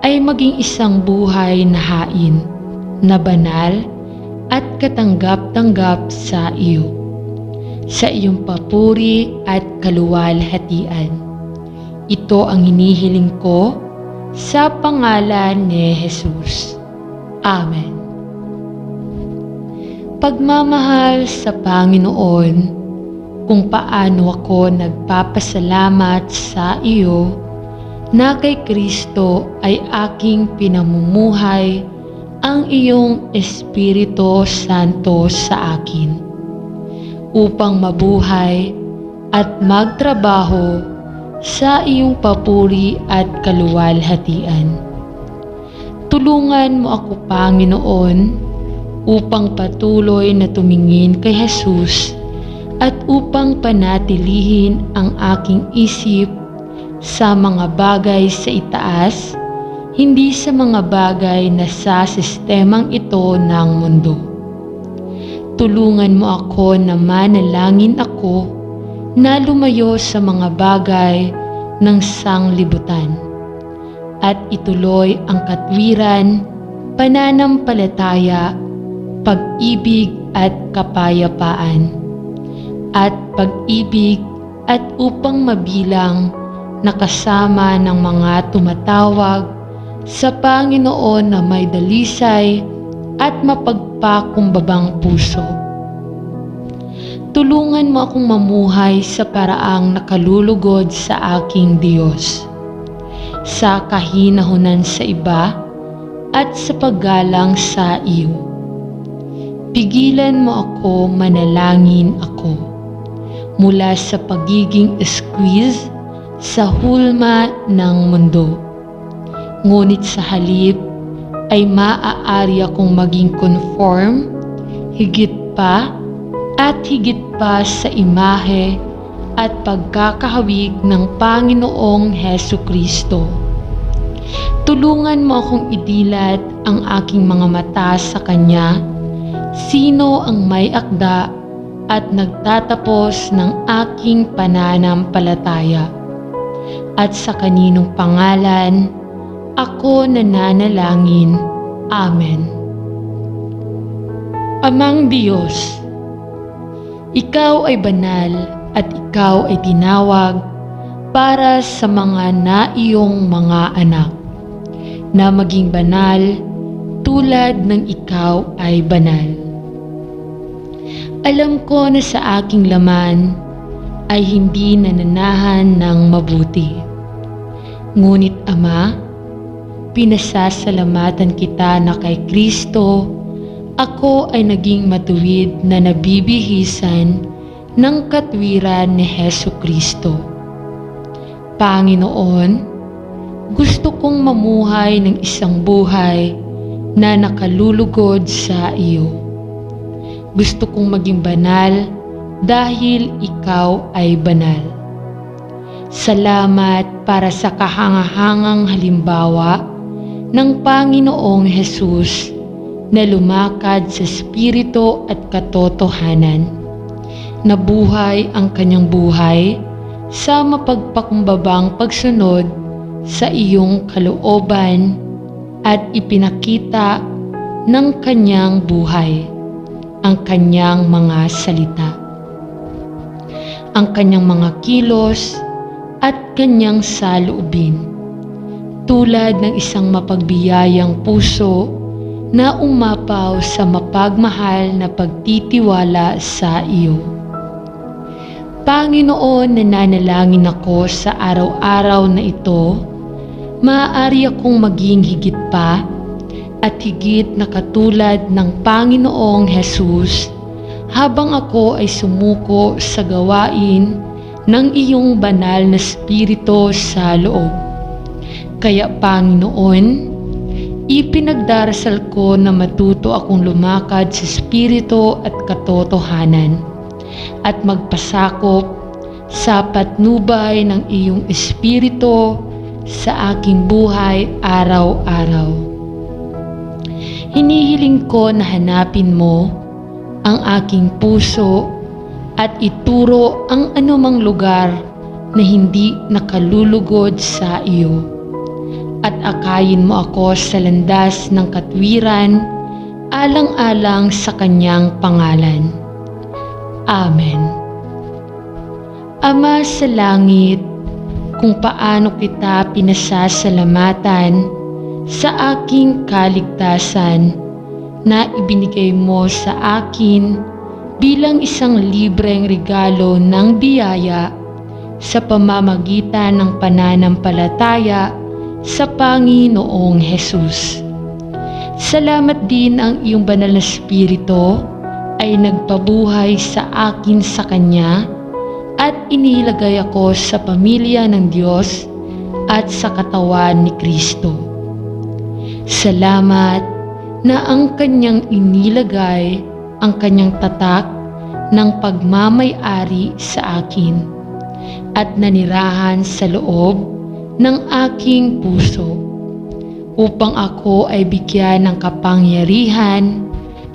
ay maging isang buhay na hain, na banal at katanggap-tanggap sa iyo, sa iyong papuri at kaluwalhatian. Ito ang hinihiling ko sa pangalan ni Jesus. Amen. Pagmamahal sa Panginoon, kung paano ako nagpapasalamat sa iyo na kay Kristo ay aking pinamumuhay ang iyong Espiritu Santo sa akin upang mabuhay at magtrabaho sa iyong papuri at kaluwalhatian. Tulungan mo ako, Panginoon, upang patuloy na tumingin kay Jesus at upang panatilihin ang aking isip sa mga bagay sa itaas, hindi sa mga bagay na sa sistemang ito ng mundo. Tulungan mo ako na manalangin ako na lumayo sa mga bagay ng sanglibutan at ituloy ang katwiran, pananampalataya, pag-ibig at kapayapaan at pag-ibig at upang mabilang na kasama ng mga tumatawag sa Panginoon na may dalisay at mapagpakumbabang puso. Tulungan mo akong mamuhay sa paraang nakalulugod sa aking Diyos, sa kahinahunan sa iba at sa paggalang sa iyo. Pigilan mo ako manalangin ako mula sa pagiging squeeze sa hulma ng mundo. Ngunit sa halip ay maaari akong maging conform, higit pa sa imahe at pagkakahawig ng Panginoong Hesukristo. Tulungan mo akong idilat ang aking mga mata sa Kanya, sino ang may akda at nagtatapos ng aking pananampalataya. At sa kaninong pangalan, ako nananalangin. Amen. Amang Diyos, Ikaw ay banal at Ikaw ay tinawag para sa mga naiyong mga anak na maging banal tulad ng Ikaw ay banal. Alam ko na sa aking laman ay hindi nananahan ng mabuti. Ngunit Ama, pinasasalamatan kita na kay Kristo, ako ay naging matuwid na nabibihisan ng katwiran ni Hesukristo. Panginoon, gusto kong mamuhay ng isang buhay na nakalulugod sa iyo. Gusto kong maging banal dahil Ikaw ay banal. Salamat para sa kahangahangang halimbawa ng Panginoong Hesus na lumakad sa espiritu at katotohanan. Nabuhay ang kanyang buhay sa mapagpakumbabang pagsunod sa iyong kalooban at ipinakita ng kanyang buhay ang kanyang mga salita, ang kanyang mga kilos at kanyang saloobin, tulad ng isang mapagbiyayang puso na umapaw sa mapagmahal na pagtitiwala sa iyo. Panginoon, nananalangin ako sa araw-araw na ito, maaari akong maging higit pa at higit na katulad ng Panginoong Hesus habang ako ay sumuko sa gawain ng iyong banal na spirito sa loob. Kaya Panginoon, ipinagdarasal ko na matuto akong lumakad sa spirito at katotohanan at magpasakop sa patnubay ng iyong espiritu sa aking buhay araw-araw. Hinihiling ko na hanapin mo ang aking puso at ituro ang anumang lugar na hindi nakalulugod sa iyo. At akayin mo ako sa landas ng katwiran alang-alang sa kanyang pangalan. Amen. Ama sa langit, kung paano kita pinasasalamatan sa aking kaligtasan na ibinigay mo sa akin bilang isang libreng regalo ng biyaya sa pamamagitan ng pananampalataya sa Panginoong Hesus. Salamat din ang iyong banal na Espiritu ay nagpabuhay sa akin sa Kanya at inilagay ako sa pamilya ng Diyos at sa katawan ni Kristo. Salamat na ang Kanyang inilagay ang Kanyang tatak ng pagmamay-ari sa akin at nanirahan sa loob ng aking puso upang ako ay bigyan ng kapangyarihan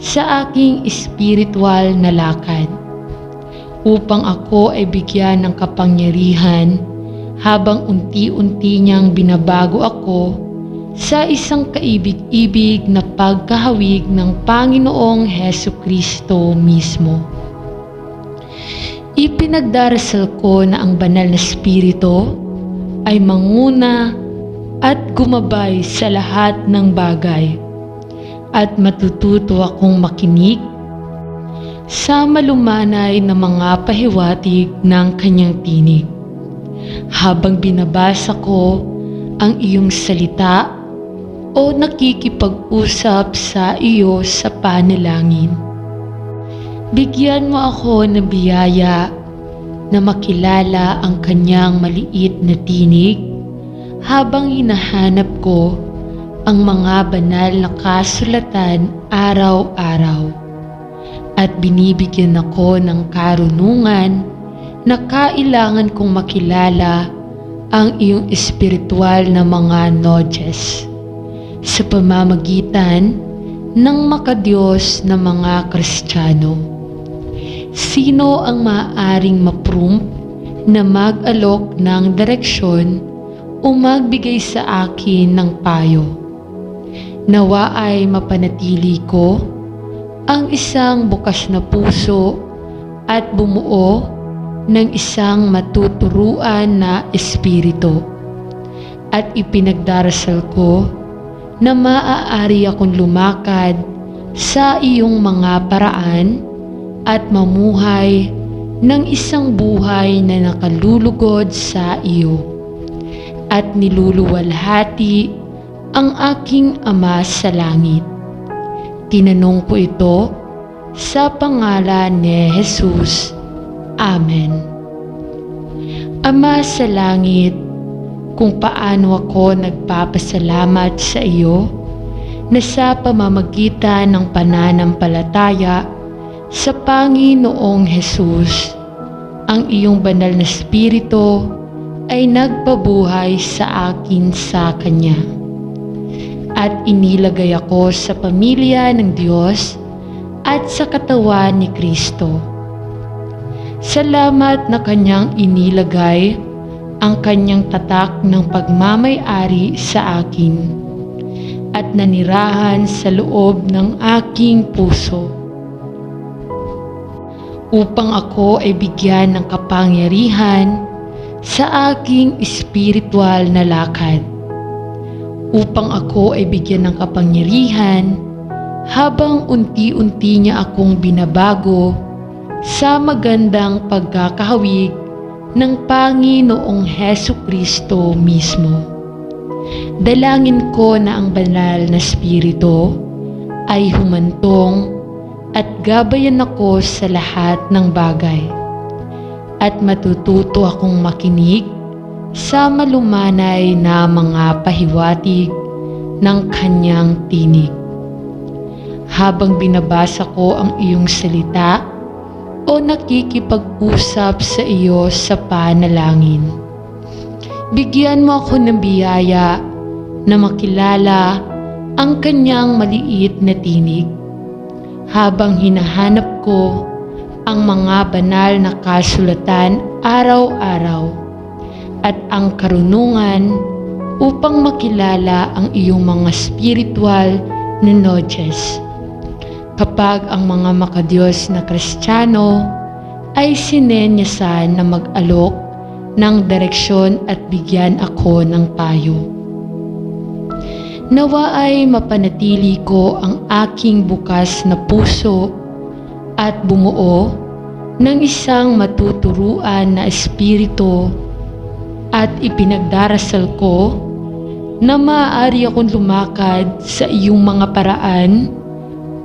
sa aking espiritual na lakad, upang ako ay bigyan ng kapangyarihan habang unti-unti niyang binabago ako sa isang kaibig-ibig na pagkahawig ng Panginoong Hesukristo mismo. Ipinagdarasal ko na ang banal na Espiritu ay manguna at gumabay sa lahat ng bagay at matututo akong makinig sa malumanay na mga pahiwatig ng Kanyang tinig. Habang binabasa ko ang iyong salita o nakikipag-usap sa iyo sa panalangin, bigyan mo ako ng biyaya na makilala ang Kanyang maliit na tinig habang hinahanap ko ang mga banal na kasulatan araw-araw, at binibigyan ako ng karunungan na kailangan kong makilala ang iyong espiritual na mga nodjes sa pamamagitan ng makadiyos na mga Kristiyano. Sino ang maaaring ma-prompt na mag-alok ng direksyon o magbigay sa akin ng payo? Nawa ay mapanatili ko ang isang bukas na puso at bumuo ng isang matuturuan na espiritu, at ipinagdarasal ko na maaari akong lumakad sa iyong mga paraan at mamuhay ng isang buhay na nakalulugod sa iyo at niluluwalhati ang aking Ama sa langit. Tinanong ko ito sa pangalan ni Jesus. Amen. Ama sa langit, kung paano ako nagpapasalamat sa iyo na sa pamamagitan ng pananampalataya sa Panginoong Hesus, ang iyong banal na Espiritu ay nagpabuhay sa akin sa Kanya, at inilagay ako sa pamilya ng Diyos at sa katawan ni Kristo. Salamat na Kanyang inilagay ang Kanyang tatak ng pagmamay-ari sa akin at nanirahan sa loob ng aking puso, upang ako ay bigyan ng kapangyarihan sa aking espiritual na lakad, upang ako ay bigyan ng kapangyarihan habang unti-unti niya akong binabago sa magandang pagkakahawig ng Panginoong Hesukristo mismo. Dalangin ko na ang banal na Espiritu ay humantong at gabayan ako sa lahat ng bagay, at matututo akong makinig sa malumanay na mga pahiwatig ng Kanyang tinig. Habang binabasa ko ang iyong salita o nakikipag-usap sa iyo sa panalangin, bigyan mo ako ng biyaya na makilala ang Kanyang maliit na tinig habang hinahanap ko ang mga banal na kasulatan araw-araw at ang karunungan upang makilala ang iyong mga spiritual na nodjes. Kapag ang mga makadiyos na Kristiyano ay sinenyasan na mag-alok ng direksyon at bigyan ako ng payo, nawa ay mapanatili ko ang aking bukas na puso at bumuo ng isang matuturuan na espiritu at ipinagdarasal ko na maaari akong lumakad sa iyong mga paraan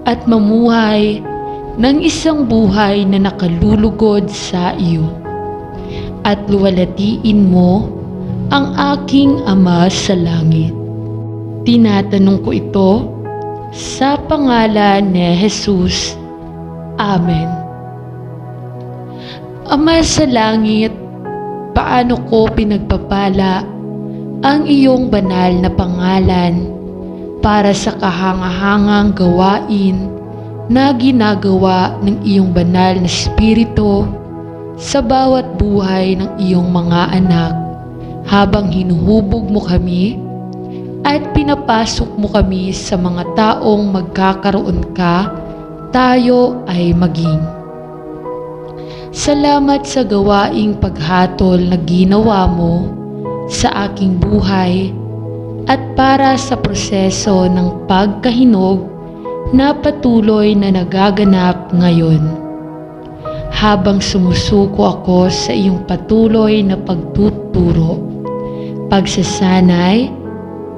at mamuhay ng isang buhay na nakalulugod sa iyo at luwalhatiin mo ang aking Ama sa langit. Tinatanong ko ito sa pangalan ni Jesus. Amen. Ama sa langit, paano ko pinagpapala ang iyong banal na pangalan para sa kahangahangang gawain na ginagawa ng iyong banal na espiritu sa bawat buhay ng iyong mga anak habang hinuhubog mo kami at pinapasok mo kami sa mga taong magkakaroon ka, tayo ay maging. Salamat sa gawaing paghatol na ginawa mo sa aking buhay at para sa proseso ng pagkahinog na patuloy na nagaganap ngayon. Habang sumusuko ako sa iyong patuloy na pagtuturo, pagsasanay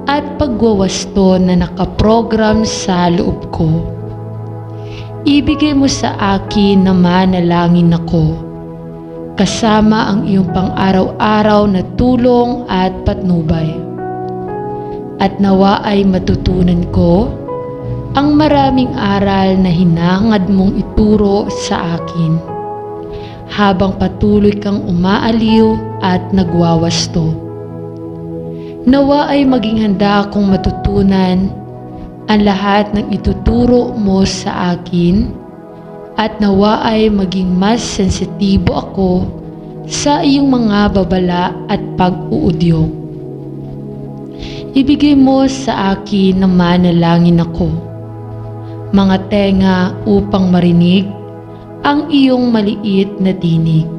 at pagwawasto na nakaprogram sa loob ko. Ibigay mo sa akin na manalangin ako, kasama ang iyong pang-araw-araw na tulong at patnubay. At nawa ay matutunan ko ang maraming aral na hinahangad mong ituro sa akin, habang patuloy kang umaaliw at nagwawasto. Nawa ay maging handa akong matutunan ang lahat ng ituturo mo sa akin at nawa ay maging mas sensitibo ako sa iyong mga babala at pag-uudyok. Ibigay mo sa akin na manalangin ako, mga tenga upang marinig ang iyong maliit na tinig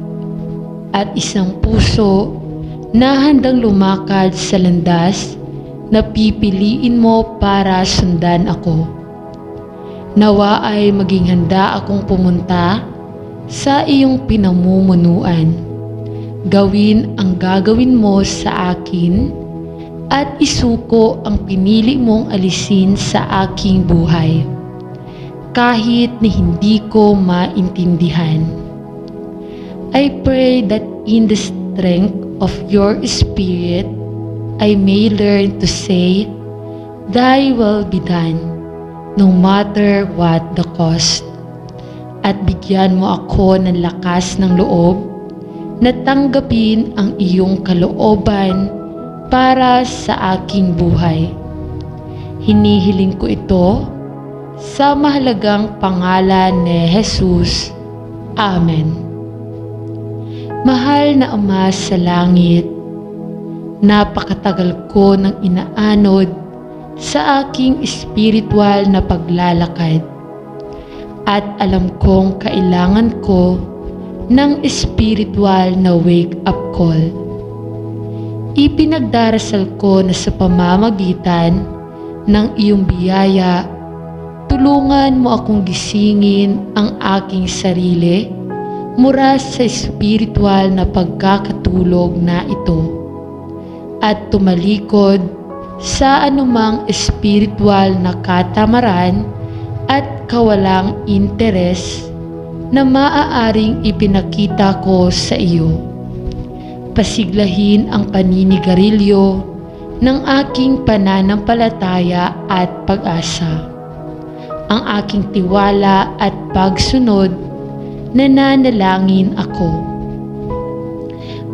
at isang puso na handang lumakad sa landas na pipiliin mo para sundan ako. Nawa ay maging handa akong pumunta sa iyong pinamumunuan. Gawin ang gagawin mo sa akin at isuko ang pinili mong alisin sa aking buhay, kahit na hindi ko maintindihan. I pray that in the strength of your Spirit, I may learn to say, Thy will be done, no matter what the cost. At bigyan mo ako ng lakas ng loob na tanggapin ang iyong kalooban para sa aking buhay. Hinihiling ko ito sa mahalagang pangalan ni Jesus. Amen. Mahal na Ama sa langit, napakatagal ko nang inaanod sa aking espiritual na paglalakad at alam kong kailangan ko ng espiritual na wake-up call. Ipinagdarasal ko na sa pamamagitan ng iyong biyaya, tulungan mo akong gisingin ang aking sarili mula sa espiritual na pagkakatulog na ito at tumalikod sa anumang espiritual na katamaran at kawalang interes na maaaring ipinakita ko sa iyo. Pasiglahin ang paninigarilyo ng aking pananampalataya at pag-asa, ang aking tiwala at pagsunod. Nananalangin ako.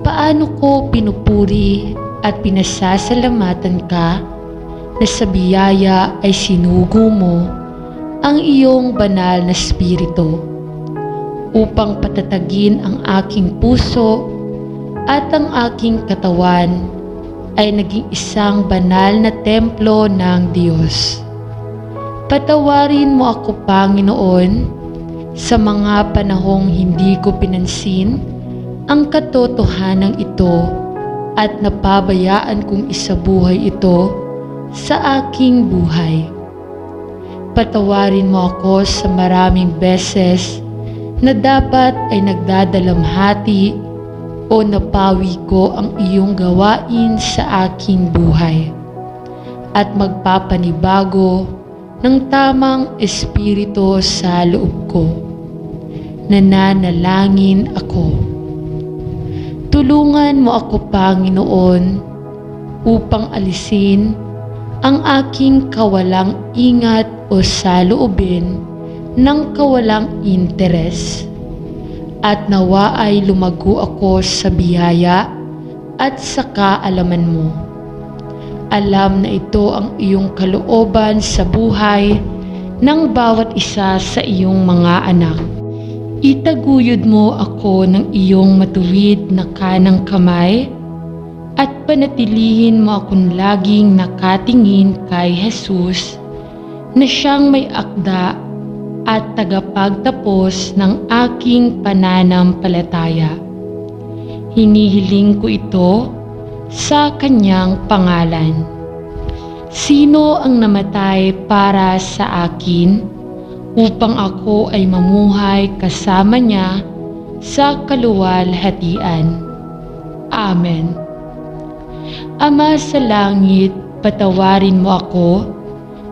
Paano ko pinupuri at pinasasalamatan ka na sa biyaya ay sinugo mo ang iyong banal na espiritu upang patatagin ang aking puso at ang aking katawan ay naging isang banal na templo ng Diyos. Patawarin mo ako, Panginoon, sa mga panahong hindi ko pinansin ang katotohanan ito at napabayaan kong isabuhay ito sa aking buhay. Patawarin mo ako sa maraming beses na dapat ay nagdadalamhati o napawi ko ang iyong gawain sa aking buhay at magpapanibago ng tamang espiritu sa loob ko. Nananalangin ako. Tulungan mo ako, Panginoon, upang alisin ang aking kawalang ingat o saloobin ng kawalang interes, at nawa ay lumago ako sa biyaya at sa kaalaman mo. Alam na ito ang iyong kalooban sa buhay ng bawat isa sa iyong mga anak. Itaguyod mo ako ng iyong matuwid na kanang kamay at panatilihin mo akong laging nakatingin kay Jesus na siyang may akda at tagapagtapos ng aking pananampalataya. Hinihiling ko ito sa kanyang pangalan. Sino ang namatay para sa akin upang ako ay mamuhay kasama niya sa kaluwalhatian? Amen. Ama sa langit, patawarin mo ako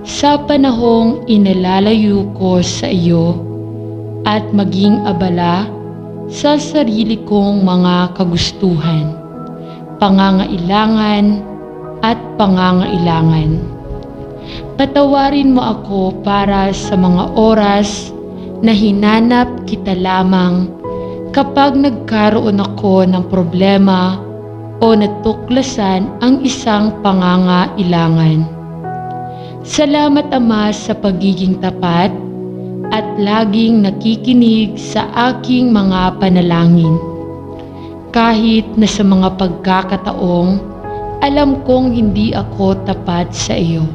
sa panahong inalalayo ko sa iyo at maging abala sa sarili kong mga kagustuhan, pangangailangan at pangangailangan. Patawarin mo ako para sa mga oras na hinanap kita lamang kapag nagkaroon ako ng problema o natuklasan ang isang pangangailangan. Salamat, Ama, sa pagiging tapat at laging nakikinig sa aking mga panalangin. Kahit na sa mga pagkakataong alam kong hindi ako tapat sa iyo.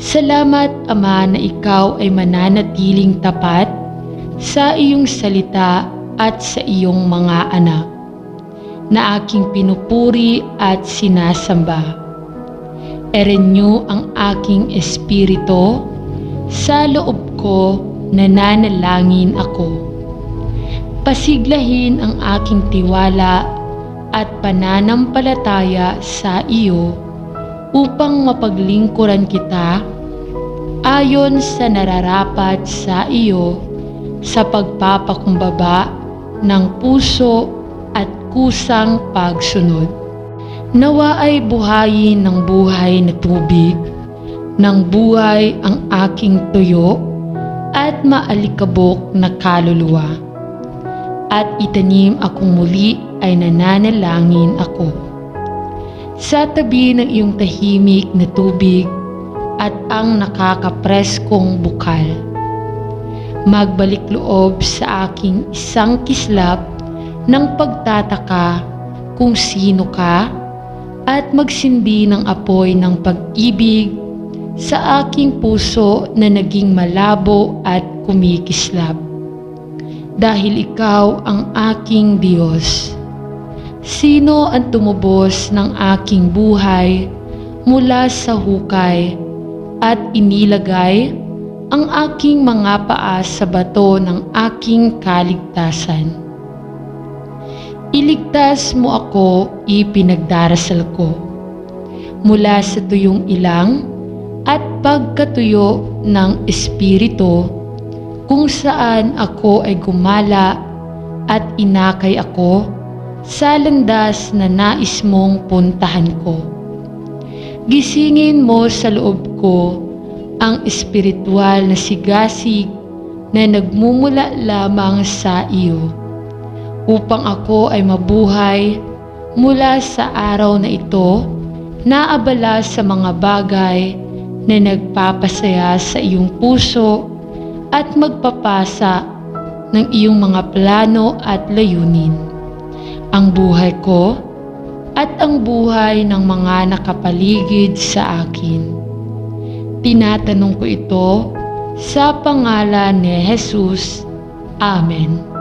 Salamat, Ama, na ikaw ay mananatiling tapat sa iyong salita at sa iyong mga anak na aking pinupuri at sinasamba. I-renew ang aking espiritu sa loob ko, nananalangin ako. Pasiglahin ang aking tiwala at pananampalataya sa iyo upang mapaglingkuran kita ayon sa nararapat sa iyo sa pagpapakumbaba ng puso at kusang pagsunod. Nawa ay buhayin ng buhay na tubig, ng buhay ang aking tuyo at maalikabok na kaluluwa. At itanim akong muli ay nananalangin ako. Sa tabi ng iyong tahimik na tubig at ang nakakapreskong bukal. Magbalik loob sa aking isang kislap ng pagtataka kung sino ka at magsindi ng apoy ng pag-ibig sa aking puso na naging malabo at kumikislap. Dahil ikaw ang aking Diyos. Sino ang tumubos ng aking buhay mula sa hukay at inilagay ang aking mga paa sa bato ng aking kaligtasan? Iligtas mo ako, ipinagdarasal ko, mula sa tuyong ilang at pagkatuyo ng espiritu kung saan ako ay gumala at inakay ako sa landas na nais mong puntahan ko. Gisingin mo sa loob ko ang espiritual na sigasig na nagmumula lamang sa iyo, upang ako ay mabuhay mula sa araw na ito na abala sa mga bagay na nagpapasaya sa iyong puso at magpapasa ng iyong mga plano at layunin. Ang buhay ko at ang buhay ng mga nakapaligid sa akin. Tinatanong ko ito sa pangalan ni Jesus. Amen.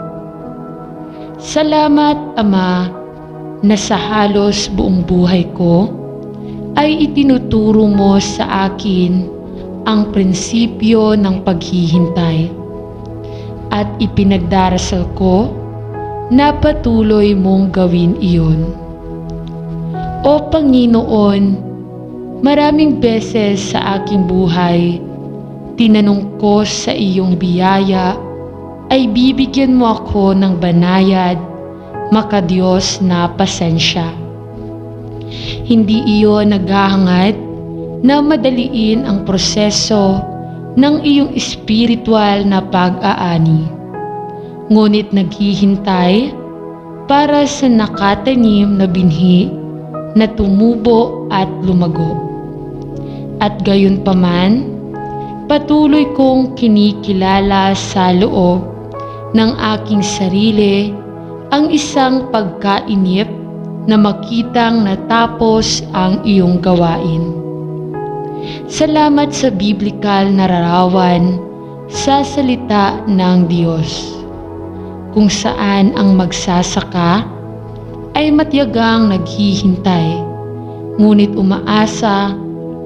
Salamat, Ama, na sa halos buong buhay ko ay itinuturo mo sa akin ang prinsipyo ng paghihintay at ipinagdarasal ko na patuloy mong gawin iyon. O Panginoon, maraming beses sa aking buhay, tinanong ko sa iyong biyaya ay bibigyan mo ako ng banayad, makadiyos na pasensya. Hindi iyon naghahangad na madaliin ang proseso ng iyong espiritual na pag-aani. Ngunit naghihintay para sa nakatanim na binhi na tumubo at lumago. At gayon paman, patuloy kong kinikilala sa loob ng aking sarili ang isang pagkainip na makitang natapos ang iyong gawain. Salamat sa biblikal na larawan sa salita ng Diyos, kung saan ang magsasaka ay matiyagang naghihintay, ngunit umaasa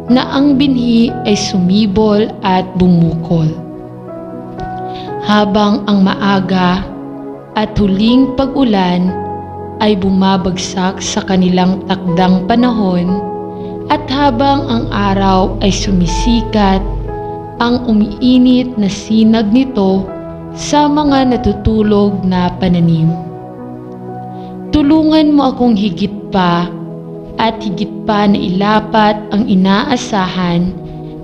na ang binhi ay sumibol at bumukol. Habang ang maaga at huling pag-ulan ay bumabagsak sa kanilang takdang panahon, at habang ang araw ay sumisikat, ang umiinit na sinag nito sa mga natutulog na pananim. Tulungan mo akong higit pa at higit pa na ilapat ang inaasahan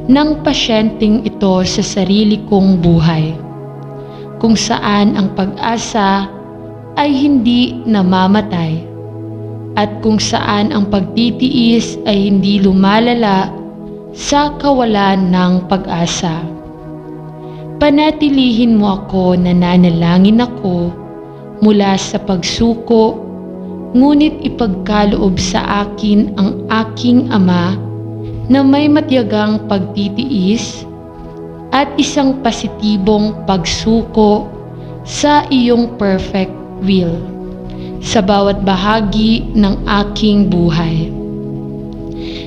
ng pasyenteng ito sa sarili kong buhay, kung saan ang pag-asa ay hindi namamatay, at kung saan ang pagtitiis ay hindi lumalala sa kawalan ng pag-asa. Panatilihin mo ako na nanalangin ako mula sa pagsuko, ngunit ipagkaloob sa akin ang aking Ama na may matiyagang pagtitiis at isang positibong pagsuko sa iyong perfect will sa bawat bahagi ng aking buhay.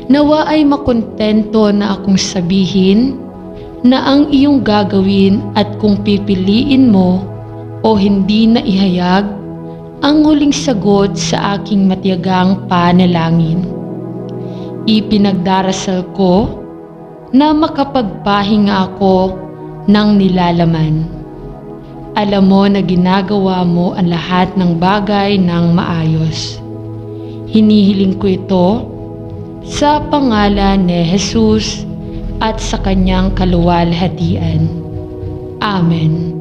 Nawa ay makontento na akong sabihin na ang iyong gagawin at kung pipiliin mo o hindi na ihayag ang huling sagot sa aking matiyagang panalangin. Ipinagdarasal ko na makapagpahinga ako ng nilalaman. Alam mo na ginagawa mo ang lahat ng bagay ng maayos. Hinihiling ko ito sa pangalan ni Jesus at sa kanyang kaluwalhatian. Amen.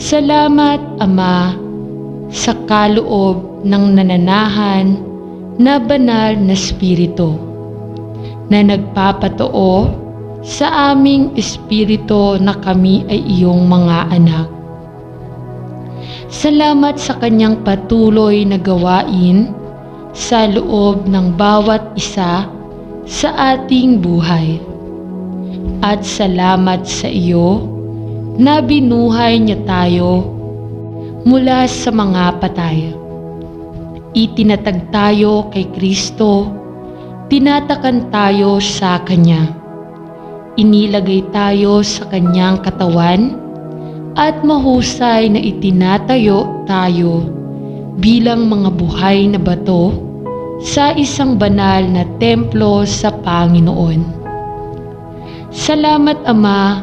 Salamat, Ama, sa kaloob ng nananahan na banal na Espiritu na nagpapatoo sa aming espiritu na kami ay iyong mga anak. Salamat sa kanyang patuloy na gawain sa loob ng bawat isa sa ating buhay. At salamat sa iyo na binuhay niya tayo mula sa mga patay. Itinatag tayo kay Kristo, tinatakan tayo sa Kanya. Inilagay tayo sa kanyang katawan at mahusay na itinatayo tayo bilang mga buhay na bato sa isang banal na templo sa Panginoon. Salamat, Ama,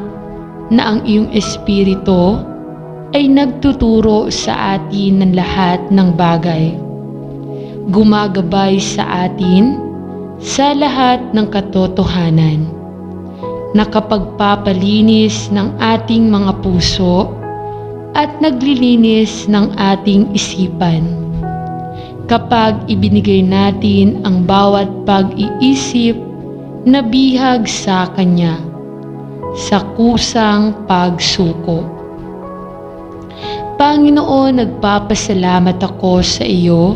na ang iyong Espiritu ay nagtuturo sa atin ng lahat ng bagay. Gumagabay sa atin sa lahat ng katotohanan. Nakapagpapalinis ng ating mga puso at naglilinis ng ating isipan. Kapag ibinigay natin ang bawat pag-iisip na bihag sa Kanya, sa kusang pagsuko. Panginoon, nagpapasalamat ako sa iyo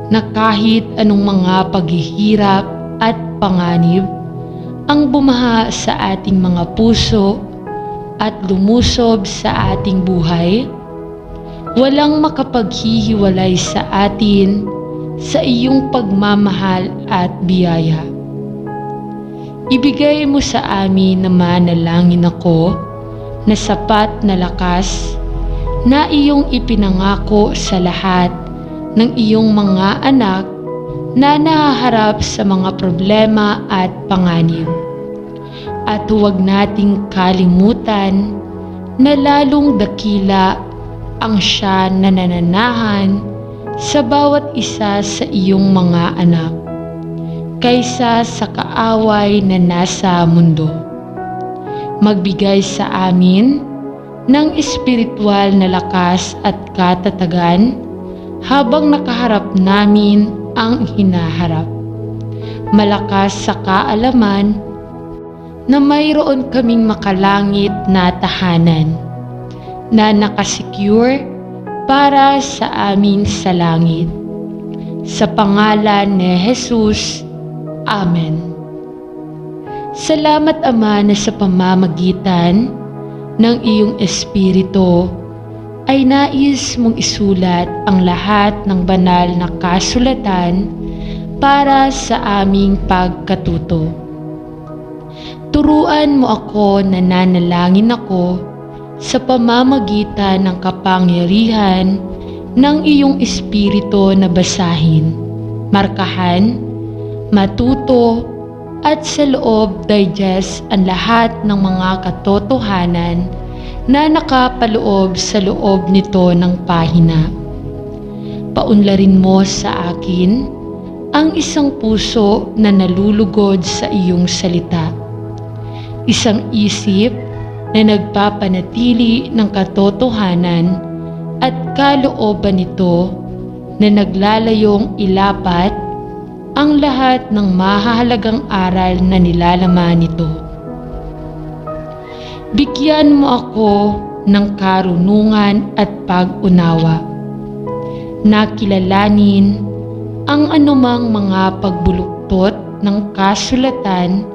na kahit anong mga paghihirap at panganib ang bumaha sa ating mga puso at lumusob sa ating buhay, walang makapaghihiwalay sa atin sa iyong pagmamahal at biyaya. Ibigay mo sa amin na manalangin ako na sapat na lakas na iyong ipinangako sa lahat ng iyong mga anak na nahaharap sa mga problema at panganib. At huwag nating kalimutan na lalong dakila ang siya na nananahan sa bawat isa sa iyong mga anak kaysa sa kaaway na nasa mundo. Magbigay sa amin ng espiritual na lakas at katatagan habang nakaharap namin ang hinaharap. Malakas sa kaalaman na mayroon kaming makalangit na tahanan na nakasecure para sa amin sa langit. Sa pangalan ni Jesus, Amen. Salamat Ama na sa pamamagitan ng iyong Espiritu ay nais mong isulat ang lahat ng banal na kasulatan para sa aming pagkatuto. Turuan mo ako na nanalangin ako sa pamamagitan ng kapangyarihan ng iyong Espiritu na basahin, markahan, matuto, at sa loob digest ang lahat ng mga katotohanan na nakapaloob sa loob nito ng pahina. Paunlarin mo sa akin ang isang puso na nalulugod sa iyong salita, isang isip na nagpapanatili ng katotohanan at kalooban nito na naglalayong ilapat ang lahat ng mahahalagang aral na nilalaman nito. Bigyan mo ako ng karunungan at pag-unawa na kilalanin ang anumang mga pagbuluktot ng kasulatan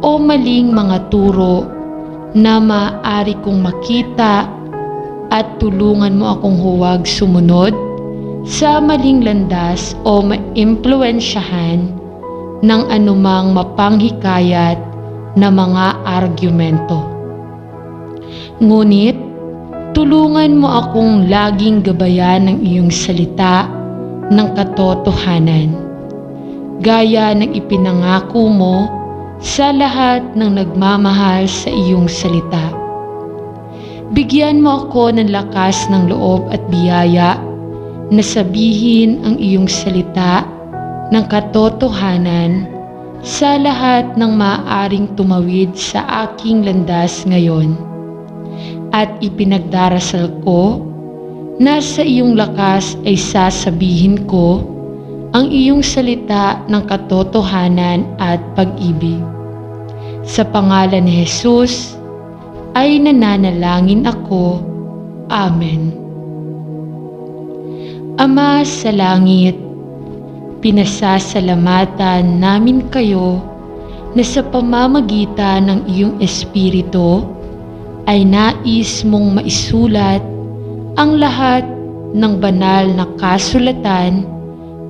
o maling mga turo na maaari kong makita at tulungan mo akong huwag sumunod sa maling landas o maimpluwensyahan ng anumang mapanghikayat na mga argumento. Ngunit, tulungan mo akong laging gabayan ng iyong salita ng katotohanan, gaya ng ipinangako mo sa lahat ng nagmamahal sa iyong salita. Bigyan mo ako ng lakas ng loob at biyaya na sabihin ang iyong salita ng katotohanan sa lahat ng maaaring tumawid sa aking landas ngayon. At ipinagdarasal ko na sa iyong lakas ay sasabihin ko ang iyong salita ng katotohanan at pag-ibig. Sa pangalan ni Jesus ay nananalangin ako. Amen. Ama sa langit, pinasasalamatan namin kayo na sa pamamagitan ng iyong Espiritu ay nais mong maisulat ang lahat ng banal na kasulatan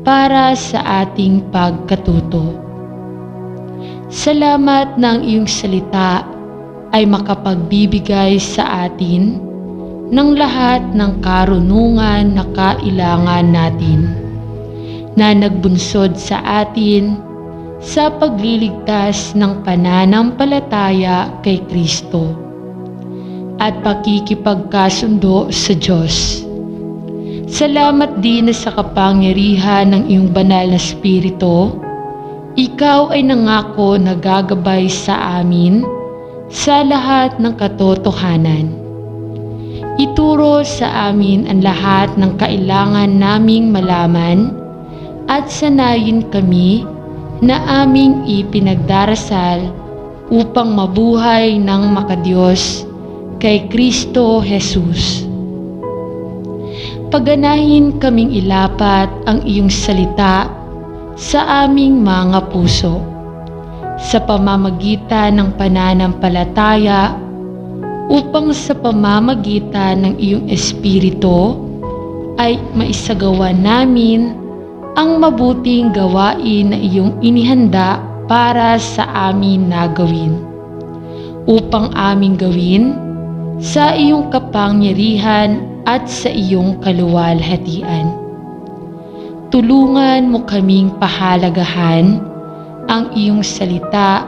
para sa ating pagkatuto. Salamat na ang iyong salita ay makapagbibigay sa atin ng lahat ng karunungan na kailangan natin, na nagbunsod sa atin sa pagliligtas ng pananampalataya kay Kristo at pakikipagkasundo sa Diyos. Salamat din na sa kapangyarihan ng iyong banal na Espiritu, ikaw ay nangako na gagabay sa amin sa lahat ng katotohanan. Ituro sa amin ang lahat ng kailangan naming malaman at sanayin kami na aming ipinagdarasal upang mabuhay ng makadiyos kay Kristo Jesus. Paganahin kaming ilapat ang iyong salita sa aming mga puso sa pamamagitan ng pananampalataya upang sa pamamagitan ng iyong Espiritu ay maisagawa namin ang mabuting gawain na iyong inihanda para sa amin na gawin, upang aming gawin sa iyong kapangyarihan at sa iyong kaluwalhatian. Tulungan mo kaming pahalagahan ang iyong salita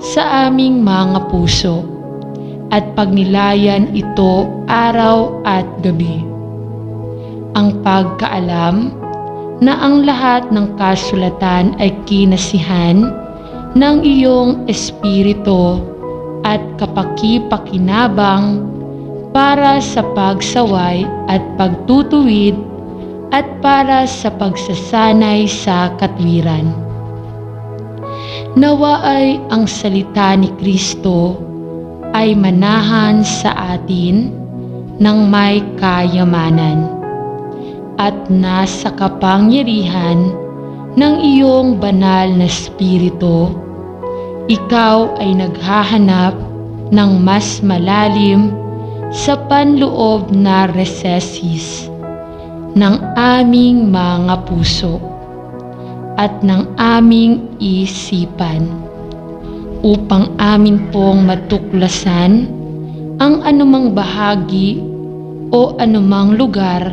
sa aming mga puso at pagnilayan ito araw at gabi. Ang pagkaalam na ang lahat ng kasulatan ay kinasihan ng iyong espiritu at kapaki-pakinabang para sa pagsaway at pagtutuwid at para sa pagsasanay sa katwiran. Nawa ay ang salita ni Kristo ay manahan sa atin ng may kayamanan at nasa kapangyarihan ng iyong banal na Espiritu, ikaw ay naghahanap ng mas malalim sa panloob na resesis ng aming mga puso at ng aming isipan upang amin pong matuklasan ang anumang bahagi o anumang lugar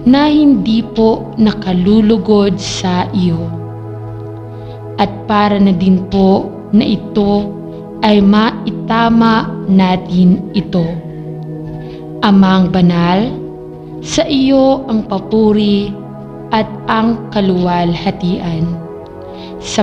na hindi po nakalulugod sa iyo. At para na din po na ito ay maitama natin ito. Amang banal, sa iyo ang papuri at ang kaluwalhatian sa